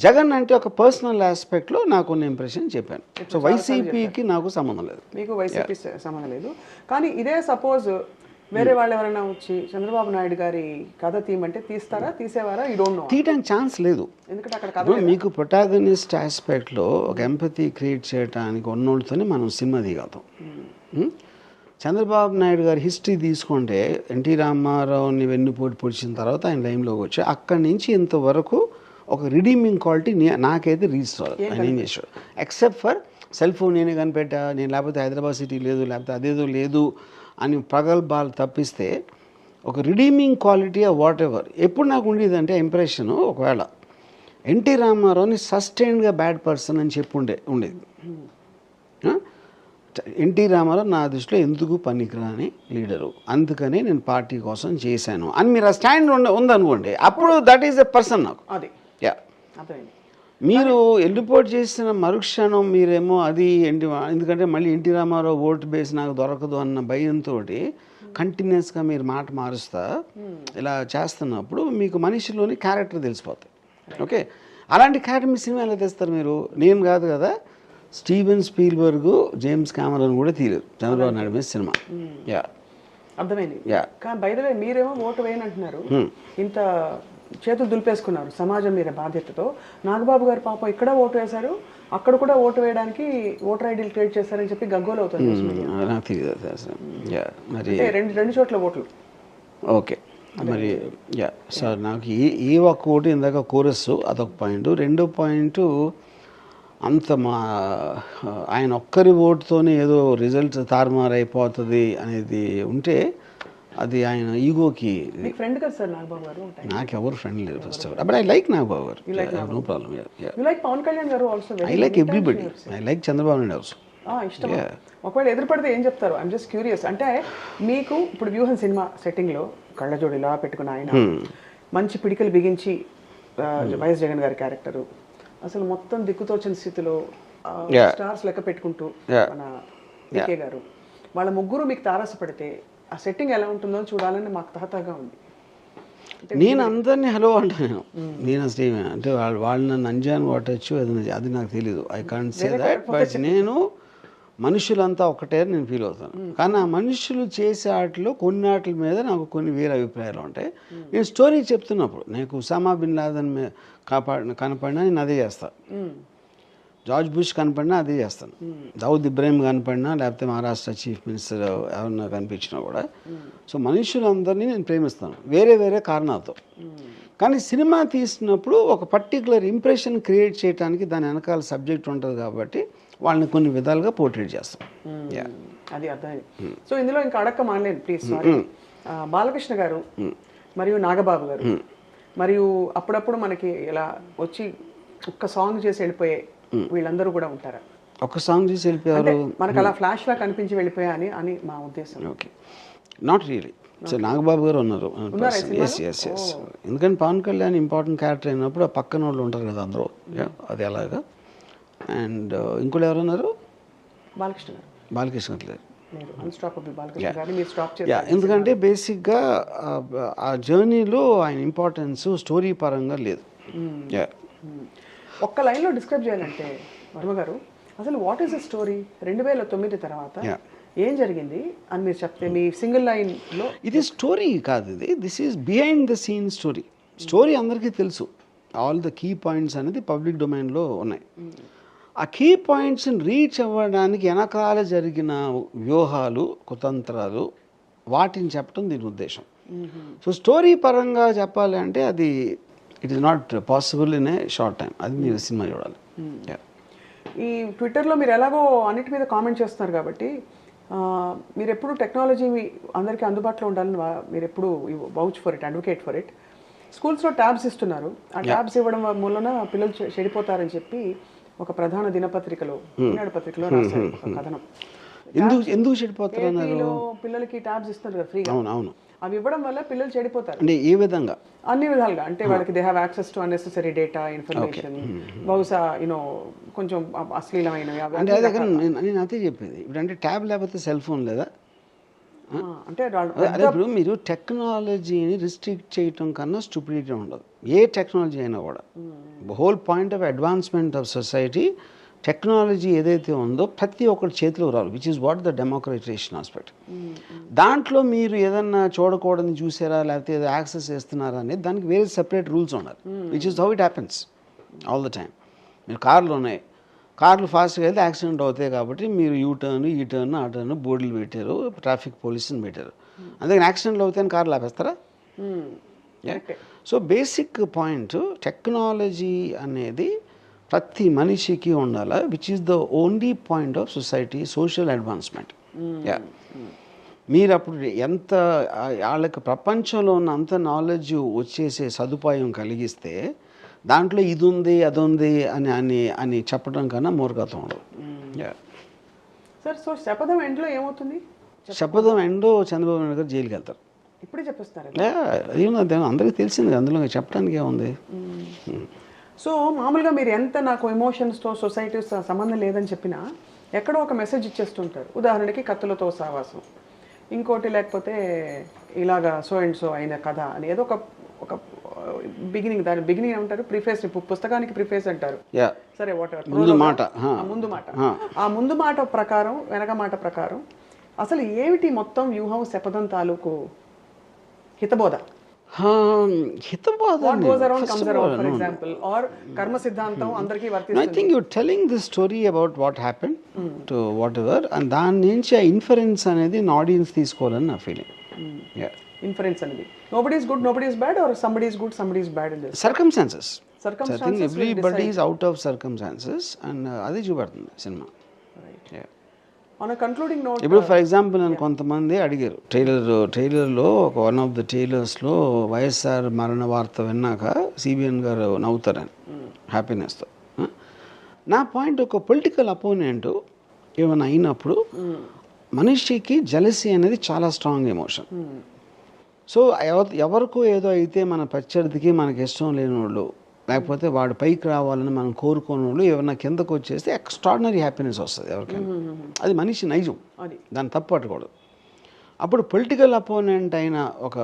జగన్ అంటే ఒక పర్సనల్ ఆస్పెక్ట్లో నాకు కొన్ని ఇంప్రెషన్ చెప్పాను. సో వైసీపీకి నాకు సంబంధం లేదు. మీకు వైసీపీ సంబంధం లేదు. కానీ ఇదే సపోజ్ వేరే వాళ్ళు ఎవరైనా వచ్చి చంద్రబాబు నాయుడు గారి కథ తీయమంటే తీసేవారా? ఈ డోంట్ నో. తీయడానికి ఛాన్స్ లేదు, ఎందుకంటే అక్కడ మీకు ప్రొటాగనిస్ట్ ఆస్పెక్ట్లో ఒక ఎంపతి క్రియేట్ చేయడానికి ఉన్నోళ్ళతోనే మనం సినిమా తీయగలుగుతాం. చంద్రబాబు నాయుడు గారి హిస్టరీ తీసుకుంటే ఎన్టీ రామారావుని వెన్నుపోటు పొడిచిన తర్వాత ఆయన లైన్లోకి వచ్చి అక్కడి నుంచి ఇంతవరకు ఒక రిడీమింగ్ క్వాలిటీ నాకైతే రిజిస్టర్ ఆయన ఏం చేశాడు, ఎక్సెప్ట్ ఫర్ సెల్ ఫోన్ నేనే కనిపెట్టా, నేను లేకపోతే హైదరాబాద్ సిటీ లేదు, లేకపోతే అదేదో లేదు అని ప్రగల్భాలు తప్పిస్తే ఒక రిడీమింగ్ క్వాలిటీ వాట్ ఎవర్ ఎప్పుడు నాకు ఉండేదంటే ఇంప్రెషను, ఒకవేళ ఎన్టీ రామారావుని సస్టైన్డ్గా బ్యాడ్ పర్సన్ అని చెప్పి ఉండేది. ఎన్టీ రామారావు నా దృష్టిలో ఎందుకు పనికిరాని లీడరు, అందుకని నేను పార్టీ కోసం చేశాను అని మీరు ఆ స్టాండ్ ఉందనుకోండి, అప్పుడు దట్ ఈస్ ఎ పర్సన్ నాకు. అది యా, మీరు ఎల్లిపోటు చేసిన మరుక్షణం మీరేమో అది ఎందుకంటే మళ్ళీ ఎన్టీ రామారావు ఓటు బేస్ నాకు దొరకదు అన్న భయంతో కంటిన్యూస్గా మీరు మాట మారుస్తా ఇలా చేస్తున్నప్పుడు మీకు మనిషిలోని క్యారెక్టర్ తెలిసిపోతాయి. ఓకే, అలాంటి క్యారెక్టర్ మీ సినిమా ఎలా తెస్తారు మీరు? నేను కాదు కదా, స్టీవెన్ స్పీల్బర్గ్, జేమ్స్ కామెరాన్ కూడా తీయలేదు చంద్రబాబు నాయుడు మీద సినిమా. యా, అర్థమైంది. కానీ బై ద వే మీరేమో ఓటు వేయనంటున్నారు, ఇంత చేతులు దులిపేసుకున్నారు సమాజం మీద బాధ్యతతో. నాగబాబు గారు పాపం ఇక్కడ ఓటు వేశారు, అక్కడ కూడా ఓటు వేయడానికి ఓటర్ ఐడీలు క్రియేట్ చేశారని చెప్పి గగ్గోలు అవుతుంది. నాకు తెలియదు మరి రెండు చోట్ల ఓట్లు. ఓకే, మరి యా సార్, నాకు ఈ ఒక్క ఓటు ఇందాక కోరస్ అదొక పాయింట్. రెండో పాయింట్, అంత ఆయన ఒక్కరి ఓటుతోనే ఏదో రిజల్ట్ తారుమారు అయిపోతుంది అనేది ఉంటే అది ఆయన ఈగోకి. ఫ్రెండ్ కదా సార్ నాగబాబు గారు? నాకు ఎవరు ఫ్రెండ్ లేరు first of all, but I like Nagababu గారు, నో ప్రాబ్లం. పవన్ కళ్యాణ్ గారు also? I like everybody, I like Chandrababu Naidu also. ఇష్టం. ఒకవేళ ఎదురుపడితే ఏం చెప్తారు? I'm just curious. అంటే మీకు ఇప్పుడు వ్యూహం సినిమా సెట్టింగ్లో కళ్ళజోడు ఇలా పెట్టుకున్న ఆయన మంచి పిడికలు బిగించి వైఎస్ జగన్ గారి క్యారెక్టరు అసలు మొత్తం దిక్కుతోచిన స్థితిలో స్టార్స్ లెక్క పెట్టుకుంటూ మన వికే గారు, వాళ్ళ ముగ్గురు మీకు తారసపడితే ఆ సెట్టింగ్ ఎలా ఉంటుందో చూడాలని మాకు తహతగా ఉంది. నేను అందరినీ హలో అంటాను, నేను అసలు అంటే వాళ్ళు నన్ను అంజాన్ వాటచ్చు అది నాకు తెలీదు, I can't say that. But నేను మనుషులంతా ఒకటే అని నేను ఫీల్ అవుతాను. కానీ ఆ మనుషులు చేసే ఆటలో కొన్ని ఆటల మీద నాకు కొన్ని వేరే అభిప్రాయాలు ఉంటాయి. నేను స్టోరీ చెప్తున్నప్పుడు నాకు ఉసామా బిన్ లాదెన్ కనపడినా నేను అదే చేస్తాను, జార్జ్ బుష్ కనపడినా అదే చేస్తాను, దావుద్ ఇబ్రాహిం కనపడినా లేకపోతే మహారాష్ట్ర చీఫ్ మినిస్టర్ ఎవరన్నా కనిపించినా కూడా. సో మనుషులందరినీ నేను ప్రేమిస్తాను వేరే వేరే కారణాలతో. కానీ సినిమా తీసినప్పుడు ఒక పర్టికులర్ ఇంప్రెషన్ క్రియేట్ చేయడానికి దాని వెనకాల సబ్జెక్ట్ ఉంటుంది కాబట్టి వాళ్ళని కొన్ని విధాలుగా పోర్ట్రేట్ చేస్తాం. అది అర్థమైంది. సో ఇందులో ఇంకా అడక్క మానలేదు ప్లీజ్, సారీ. బాలకృష్ణ గారు మరియు నాగబాబు గారు మరియు అప్పుడప్పుడు మనకి ఇలా వచ్చి ఒక్క సాంగ్ చేసి వెళ్ళిపోయే వీళ్ళందరూ కూడా ఉంటారా? ఒక సాంగ్ చేసి వెళ్ళిపోయారు మనకు అలా ఫ్లాష్ లా కనిపించి వెళ్ళిపోయా అని మా ఉద్దేశం. Okay, not really. So Nagababu గారు ఉన్నారు, ఎందుకంటే పవన్ కళ్యాణ్ ఇంపార్టెంట్ క్యారెక్టర్ అయినప్పుడు ఆ పక్కన వాళ్ళు ఉంటారు కదా అందరూ, అది అలాగా. అండ్ ఇంకోటి ఎవరు ఉన్నారు? బాలకృష్ణ గారు. బాలకృష్ణ గారు ఎందుకంటే బేసిక్గా ఆ జర్నీలో ఆయన ఇంపార్టెన్స్ స్టోరీ పరంగా లేదు. ఒక్క లైన్లో డిస్క్రైబ్ చేయాలంటే వర్మ గారు, అసలు వాట్ ఈస్ ద స్టోరీ 2009 తర్వాత ఏం జరిగింది అని మీరు చెప్తే మీ సింగిల్ లైన్లో? ఇది స్టోరీ కాదు, this is behind the scene story. Story అందరికీ తెలుసు, ఆల్ ద కీ పాయింట్స్ అనేది పబ్లిక్ డొమైన్లో ఉన్నాయి. ఆ కీ పాయింట్స్ని రీచ్ అవ్వడానికి వెనకాల జరిగిన వ్యూహాలు, కుతంత్రాలు, వాటిని చెప్పడం దీని ఉద్దేశం. సో స్టోరీ పరంగా చెప్పాలి అంటే అది it is not possible in a short time. అది మీరు సినిమా చూడాలి. ఈ ట్విట్టర్లో మీరు ఎలాగో అన్నిటి మీద కామెంట్ చేస్తున్నారు కాబట్టి మీరు ఎప్పుడు టెక్నాలజీ అందరికీ అందుబాటులో ఉండాలని మీరు ఎప్పుడు vouch for it, advocate for it. స్కూల్స్లో ట్యాబ్స్ ఇస్తున్నారు, ఆ ట్యాబ్స్ ఇవ్వడం మూలన పిల్లలు చెడిపోతారని చెప్పి ఒక ప్రధాన దినపత్రికలో, ఈనాడు పత్రికలో రాశారు ఒక కథనం. ఎందుకు చెడిపోతారు అన్నారు? ఏపీలో పిల్లలకి ట్యాబ్స్ ఇస్తారు కదా ఫ్రీగా, అవును అవును. అవి ఇవ్వడం వల్ల పిల్లలు చెడిపోతారు అంటే ఏ విధంగా? అన్ని విధాలుగా. అంటే వాళ్ళకి they have access to unnecessary data, information, బహుశా కొంచెం అశ్లీలమైనవి అవి. అంటే అదే కానీ నేను అదే చెప్పేది. ఇప్పుడు అంటే ట్యాబ్ లేకపోతే సెల్ ఫోన్ లేదా? అంటే అదే ఇప్పుడు మీరు టెక్నాలజీని రిస్ట్రిక్ట్ చేయటం కన్నా స్టూపిడిటీ ఉండదు ఏ టెక్నాలజీ అయినా కూడా. Whole point of advancement of society technology ఏదైతే ఉందో ప్రతి ఒక్కరి చేతిలో రావాలి, which is what the democratisation aspect. దాంట్లో మీరు ఏదన్నా చూడకూడదని చూసారా లేకపోతే ఏదో యాక్సెస్ చేస్తున్నారా అనేది దానికి వేరే సెపరేట్ రూల్స్ ఉండాలి, which is how it happens all the time. మీరు కార్లు ఉన్నాయి, కార్లు ఫాస్ట్గా వెళ్తే యాక్సిడెంట్ అవుతాయి కాబట్టి మీరు యూ టర్న్ ఈ టర్న్ ఆ టర్న్ బోర్డులు పెట్టారు, ట్రాఫిక్ పోలీసుని పెట్టారు. అందుకని యాక్సిడెంట్లు అవుతాయని కార్లు ఆపేస్తారా? సో బేసిక్ పాయింట్ టెక్నాలజీ అనేది ప్రతి మనిషికి ఉండాలి, which is the only point of society social advancement. మీరు అప్పుడు ఎంత వాళ్ళకి ప్రపంచంలో ఉన్న అంత నాలెడ్జ్ వచ్చేసే సదుపాయం కలిగిస్తే దాంట్లో ఇది ఉంది అది ఉంది అని అని అని చెప్పడం కన్నా మూర్ఖత్వం ఉండదు. సార్, సో శపథం ఎండ్లో ఏమవుతుంది? శపథం ఎండో చంద్రబాబు నాయుడు గారు జైలుకి వెళ్తారు. ఇప్పుడే చెప్పేస్తారు. అదే అందరికీ తెలిసింది, అందులో చెప్పడానికి ఏముంది. సో మామూలుగా మీరు ఎంత నాకు ఎమోషన్స్తో సొసైటీస్ సంబంధం లేదని చెప్పినా ఎక్కడో ఒక మెసేజ్ ఇచ్చేస్తుంటారు. ఉదాహరణకి కత్తులతో సావాసం, ఇంకోటి లేకపోతే ఇలాగా సో అండ్ సో అయిన కథ అని ఏదో ఒక బిగినింగ్, దాని బిగినింగ్ ఏమంటారు, ప్రిఫేస్, పుస్తకానికి ప్రిఫేస్ అంటారు. సరే, వాట్ ఎవర్, ముందు మాట, ఆ ముందు మాట ప్రకారం వెనక మాట ప్రకారం అసలు ఏమిటి మొత్తం వ్యూహం శపథం తాలూకు హితబోధ? హితబోధ ఫర్ ఎగ్జాంపుల్ ఆర్ కర్మ సిద్ధాంతం అందరికీ వర్తిస్తుంది. I think you telling the story about what happen to what ever, and దాని నుంచి ఆ ఇన్ఫరెన్స్ అనేది ఆడియన్స్ తీసుకోవాలని నా ఫీలింగ్. ఇన్ఫరెన్స్ అనేది nobody is good, nobody is bad, or somebody is good, somebody is bad in this circumstances. I think everybody is out of circumstances and అది చూపెడుతుంది cinema. On a concluding note, ఇప్పుడు for example నన్ను కొంతమంది అడిగారు, ట్రైలర్లో ఒక one of the ట్రైలర్స్లో YSR మరణ వార్త విన్నాక సిబిఎన్ గారు నవ్వుతారని హ్యాపీనెస్తో. నా పాయింట్, ఒక పొలిటికల్ అపోనెంట్ ఏమైనా అయినప్పుడు మనిషికి జెలసీ అనేది చాలా స్ట్రాంగ్ ఎమోషన్. సో ఎవరికో ఏదో అయితే మన ప్రత్యర్థికి మనకి ఇష్టం లేని వాళ్ళు, లేకపోతే వాడు పైకి రావాలని మనం కోరుకునే వాళ్ళు ఎవరైనా కిందకు వచ్చేస్తే ఎక్స్ట్రాడినరీ హ్యాపీనెస్ వస్తుంది ఎవరికైనా. అది మనిషి నైజం, దాన్ని తప్పు పట్టకూడదు. అప్పుడు పొలిటికల్ అపోనెంట్ అయిన ఒక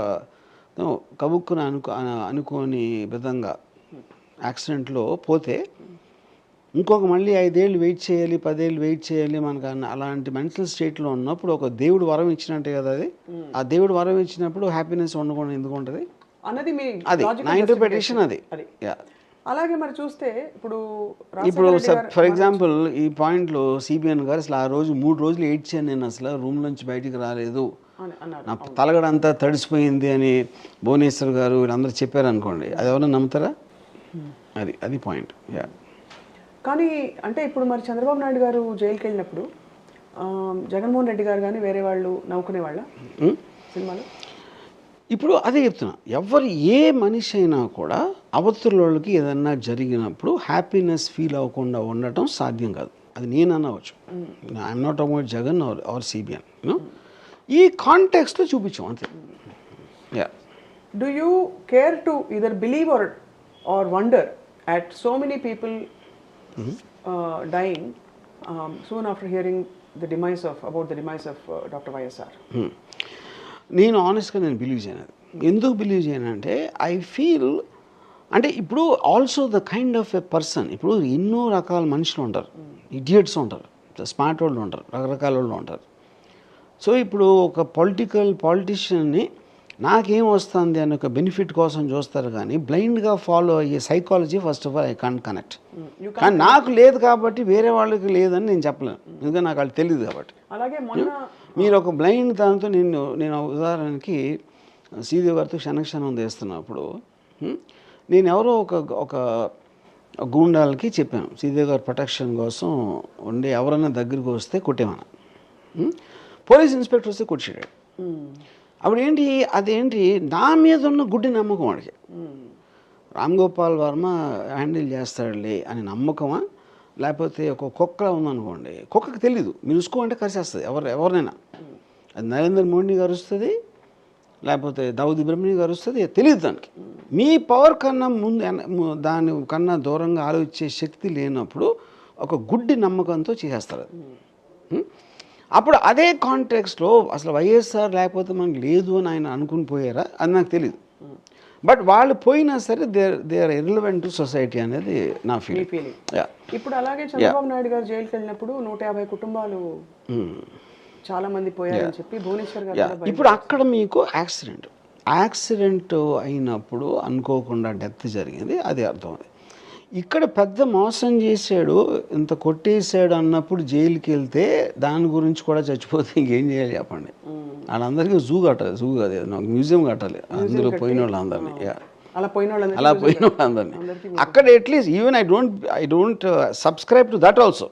కబుక్కున అనుకోని విధంగా యాక్సిడెంట్లో పోతే ఇంకొక మళ్ళీ 5 ఏళ్ళు వెయిట్ చేయాలి, 10 ఏళ్ళు వెయిట్ చేయాలి మనకు అలాంటి మెంటల్ స్టేట్లో ఉన్నప్పుడు ఒక దేవుడు వరం ఇచ్చినట్టే కదా అది. ఆ దేవుడు వరం ఇచ్చినప్పుడు హ్యాపీనెస్ ఉండకుండా ఎందుకు ఉంటుంది అన్నది అది నా ఇంటర్ప్రిటేషన్. అది అలాగే మరి చూస్తే ఇప్పుడు ఫర్ ఎగ్జాంపుల్ ఈ పాయింట్లో సిబిఎన్ గారు అసలు ఆ రోజు 3 రోజులు ఏడ్చాను నేను, అసలు రూమ్ నుంచి బయటికి రాలేదు, నా తలగడంతా తడిసిపోయింది అని భువనేశ్వర్ గారు వీళ్ళందరూ చెప్పారు అనుకోండి, అది ఎవరైనా నమ్ముతారా? అది పాయింట్. కానీ అంటే ఇప్పుడు మరి చంద్రబాబు నాయుడు గారు జైలుకి వెళ్ళినప్పుడు జగన్మోహన్ రెడ్డి గారు కానీ వేరే వాళ్ళు నవ్వుకునే వాళ్ళ సినిమాలో? ఇప్పుడు అదే చెప్తున్నా, ఎవరు ఏ మనిషి అయినా కూడా అవతల వాళ్ళకి ఏదన్నా జరిగినప్పుడు హ్యాపీనెస్ ఫీల్ అవ్వకుండా ఉండటం సాధ్యం కాదు. అది నేను అనవచ్చు, I'm not about Jagan or CBN. ఈ కాంటెక్స్ట్లో చూపించాం అంతే. Do you care to either believe or wonder at so many people dying soon after hearing the demise of Dr. YSR? నేను ఆనెస్ట్గా బిలీవ్ చేయను. ఎందుకు బిలీవ్ చేయను అంటే ఐ ఫీల్ అంటే ఇప్పుడు also the kind of a person, ఇప్పుడు ఎన్నో రకాల మనుషులు ఉంటారు, ఇడియట్స్ ఉంటారు, స్మార్ట్ వాళ్ళు ఉంటారు, రకరకాల వాళ్ళు ఉంటారు. సో ఇప్పుడు ఒక పాలిటిషియన్ని నాకేం వస్తుంది అని ఒక బెనిఫిట్ కోసం చూస్తారు, కానీ బ్లైండ్గా ఫాలో అయ్యే psychology first of all I can't connect. కానీ నాకు లేదు కాబట్టి వేరే వాళ్ళకి లేదని నేను చెప్పలేను, ఎందుకంటే నాకు వాళ్ళు తెలియదు కాబట్టి. అలాగే మీరు ఒక బ్లైండ్ దాంతో నేను ఉదాహరణకి శ్రీదేవి గారితో క్షణక్షణం చేస్తున్నప్పుడు నేను ఎవరో ఒక గూండాలకి చెప్పాను శ్రీదేవి గారి ప్రొటెక్షన్ కోసం ఉండి ఎవరైనా దగ్గరికి వస్తే కొట్టేమన్నా. పోలీస్ ఇన్స్పెక్టర్ వస్తే కొట్టాడు. అప్పుడు అదేంటి నా మీద ఉన్న గుడ్డి నమ్మకం వాడికి, రామ్ గోపాల్ వర్మ హ్యాండిల్ చేస్తాడులే అని నమ్మకమా, లేకపోతే ఒక కుక్క ఉందనుకోండి, కుక్కకి తెలీదు మీరు ఉసుకో అంటే కరిసేస్తుంది ఎవరినైనా. అది నరేంద్ర మోడీ గారు వస్తుంది, లేకపోతే దావుద్ ఇబ్రహీం గారు వస్తుంది, తెలియదు దానికి. మీ పవర్ కన్నా దాని కన్నా దూరంగా ఆలోచించే శక్తి లేనప్పుడు ఒక గుడ్డి నమ్మకంతో చేసేస్తారు అది. అప్పుడు అదే కాంటెక్స్లో అసలు వైఎస్ఆర్ లేకపోతే మనకు లేదు అని ఆయన అనుకుని పోయారా అది నాకు తెలియదు. బట్ వాళ్ళు పోయినా సరే they are irrelevant to society అనేది నా ఫీలింగ్. ఇప్పుడు అలాగే చంద్రబాబు నాయుడు గారు జైలుకి వెళ్ళినప్పుడు 150 కుటుంబాలు చాలా మంది పోయారని చెప్పి భువనేశ్వర్ గారు. ఇప్పుడు అక్కడ మీకు యాక్సిడెంట్ అయినప్పుడు అనుకోకుండా డెత్ జరిగింది, అది అర్థమైంది. ఇక్కడ పెద్ద మోసం చేశాడు, ఇంత కొట్టేశాడు అన్నప్పుడు జైలుకి వెళ్తే దాని గురించి కూడా చచ్చిపోతే ఇంకేం చేయాలి చెప్పండి. వాళ్ళందరికీ జూ కాదు, నాకు మ్యూజియం కట్టాలి అందులో పోయిన వాళ్ళందరినీ. అలా పోయిన వాళ్ళందరినీ అక్కడ at least even I don't subscribe to that also,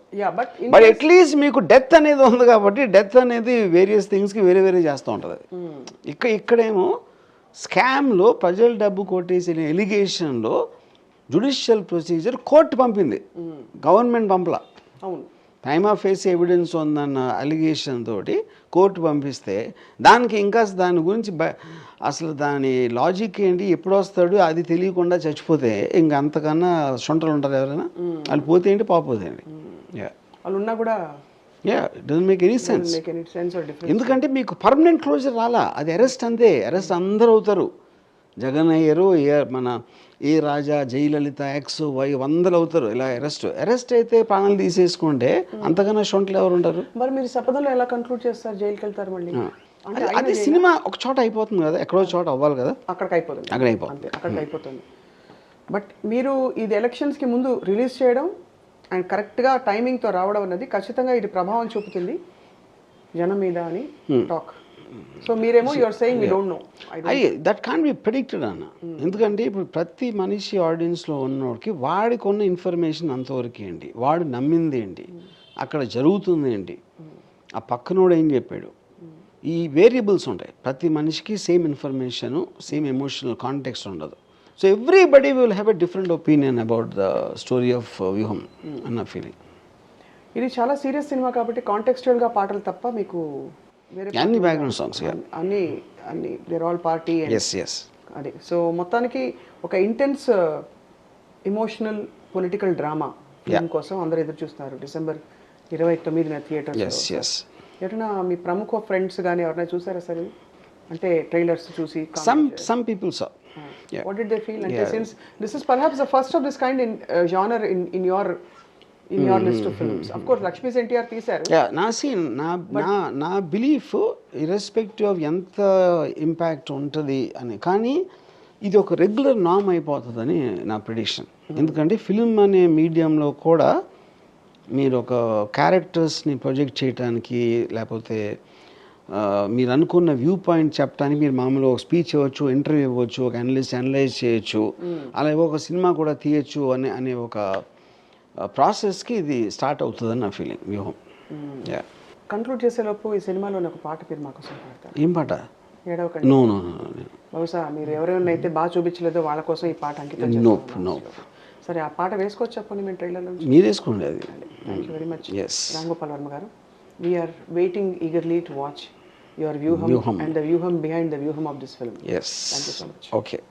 but at least మీకు డెత్ అనేది ఉంది కాబట్టి డెత్ అనేది వేరియస్ థింగ్స్కి వేరే చేస్తూ ఉంటుంది. ఇక్కడేమో స్కామ్లో ప్రజల డబ్బు కొట్టేసిన ఎలిగేషన్లో జ్యుడిషియల్ ప్రొసీజర్ కోర్టు పంపింది, గవర్నమెంట్ పంపలా. అవును, టైమ్ ఆఫ్ ఫేస్ ఎవిడెన్స్ ఉందన్న అలిగేషన్ తోటి కోర్టు పంపిస్తే దానికి ఇంకా దాని గురించి అసలు దాని లాజిక్ ఏంటి, ఎప్పుడు వస్తాడు అది తెలియకుండా చచ్చిపోతే ఇంకా అంతకన్నా సొంటలు ఉంటారు ఎవరైనా. వాళ్ళు పోతే ఏంటి పాపోతే ఏంటి, వాళ్ళు ఉన్నా కూడా it doesn't make any sense. ఎందుకంటే మీకు పర్మనెంట్ క్లోజర్ రాలా, అది అరెస్ట్ అంతే. అరెస్ట్ అందరూ అవుతారు, జగన్ అయ్యారు, మన ఏ రాజా, జయలలిత, ఎక్స్ వై 100 అవుతారు ఇలా అరెస్ట్ అయితే ప్రాణాలు తీసేసుకుంటే అంతకన్నా షొంటలు ఎవరు ఉంటారు. మరి మీరు శపథంలో ఎలా కంక్లూడ్ చేస్తారు, జైలుకి వెళ్తారు మళ్ళీ? అదే సినిమా ఒక చోట అయిపోతుంది కదా, ఎక్కడో చోట అవ్వాలి కదా, అక్కడికి అయిపోతుంది. బట్ మీరు ఇది ఎలక్షన్స్కి ముందు రిలీజ్ చేయడం అండ్ కరెక్ట్గా టైమింగ్తో రావడం అన్నది ఖచ్చితంగా ఇది ప్రభావం చూపుతుంది జనం మీద అని టాక్. సో మీరేమో you are saying we don't know. That can't be predicted అన్న. ఎందుకంటే ఇప్పుడు ప్రతి మనిషి ఆడియన్స్లో ఉన్నోడికి వాడికి ఉన్న ఇన్ఫర్మేషన్ అంతవరకు ఏంటి, వాడు నమ్మింది ఏంటి, అక్కడ జరుగుతుంది ఏంటి, ఆ పక్కనోడు ఏం చెప్పాడు, ఈ వేరియబుల్స్ ఉంటాయి. ప్రతి మనిషికి same information, same emotional context ఉండదు. So everybody will have a different opinion about the story of Vyuham అన్న ఫీలింగ్. ఇది చాలా సీరియస్ సినిమా కాబట్టి కాంటెక్స్చువల్గా పాటలు తప్ప మీకు అన్ని బ్యాక్గ్రౌండ్ సాంగ్స్ అన్ని దేర్ ఆల్ పార్టీ. అదే, సో మొత్తానికి ఒక intense emotional political drama film కోసం అందరూ ఎదురు చూస్తున్నారు డిసెంబర్ 29న థియేటర్స్. ఎట్లా మీ ప్రముఖ ఫ్రెండ్స్ కానీ ఎవరైనా చూసారా సార్, అంటే ట్రైలర్స్ చూసి? some people saw. What did they feel? And since this is perhaps the first of this kind in genre in your list of films. Of course Lakshmi's NTR తీశారు. నా belief irrespective of ఎంత impact ఉంటుంది అని, కానీ ఇది ఒక regular నామ్ అయిపోతుందని నా ప్రిడిక్షన్. ఎందుకంటే ఫిల్మ్ అనే మీడియంలో కూడా మీరు ఒక క్యారెక్టర్స్ని ప్రొజెక్ట్ చేయడానికి, లేకపోతే మీరు అనుకున్న వ్యూ పాయింట్ చెప్పడానికి మీరు మామూలుగా ఒక స్పీచ్ ఇవ్వచ్చు, ఇంటర్వ్యూ ఇవ్వచ్చు, ఒక అనలైజ్ చేయొచ్చు, అలాగే ఒక సినిమా కూడా తీయచ్చు అనే ఒక ప్రాసెస్కి ఇది స్టార్ట్ అవుతుందని నా ఫీలింగ్, వ్యూహం. కంక్లూడ్ చేసేలోపు ఈ సినిమాలో ఒక పాట పేరు మాకోసం పాడతారు. ఏం పాట? ఏడవకండి. నో. బహుశా మీరు ఎవరైనా బాగా చూపించలేదో వాళ్ళ కోసం ఈ పాట అంకితం. నో. సరే, ఆ పాట వేసుకోవచ్చు చెప్పండి, మేము ట్రైలర్లో మీరు వేసుకోండి. అది thank you very much Ram Gopal Varma గారు. We're waiting eagerly to watch your Vyuham and the Vyuham behind the Vyuham of this film. Yes. Thank you so much. Okay.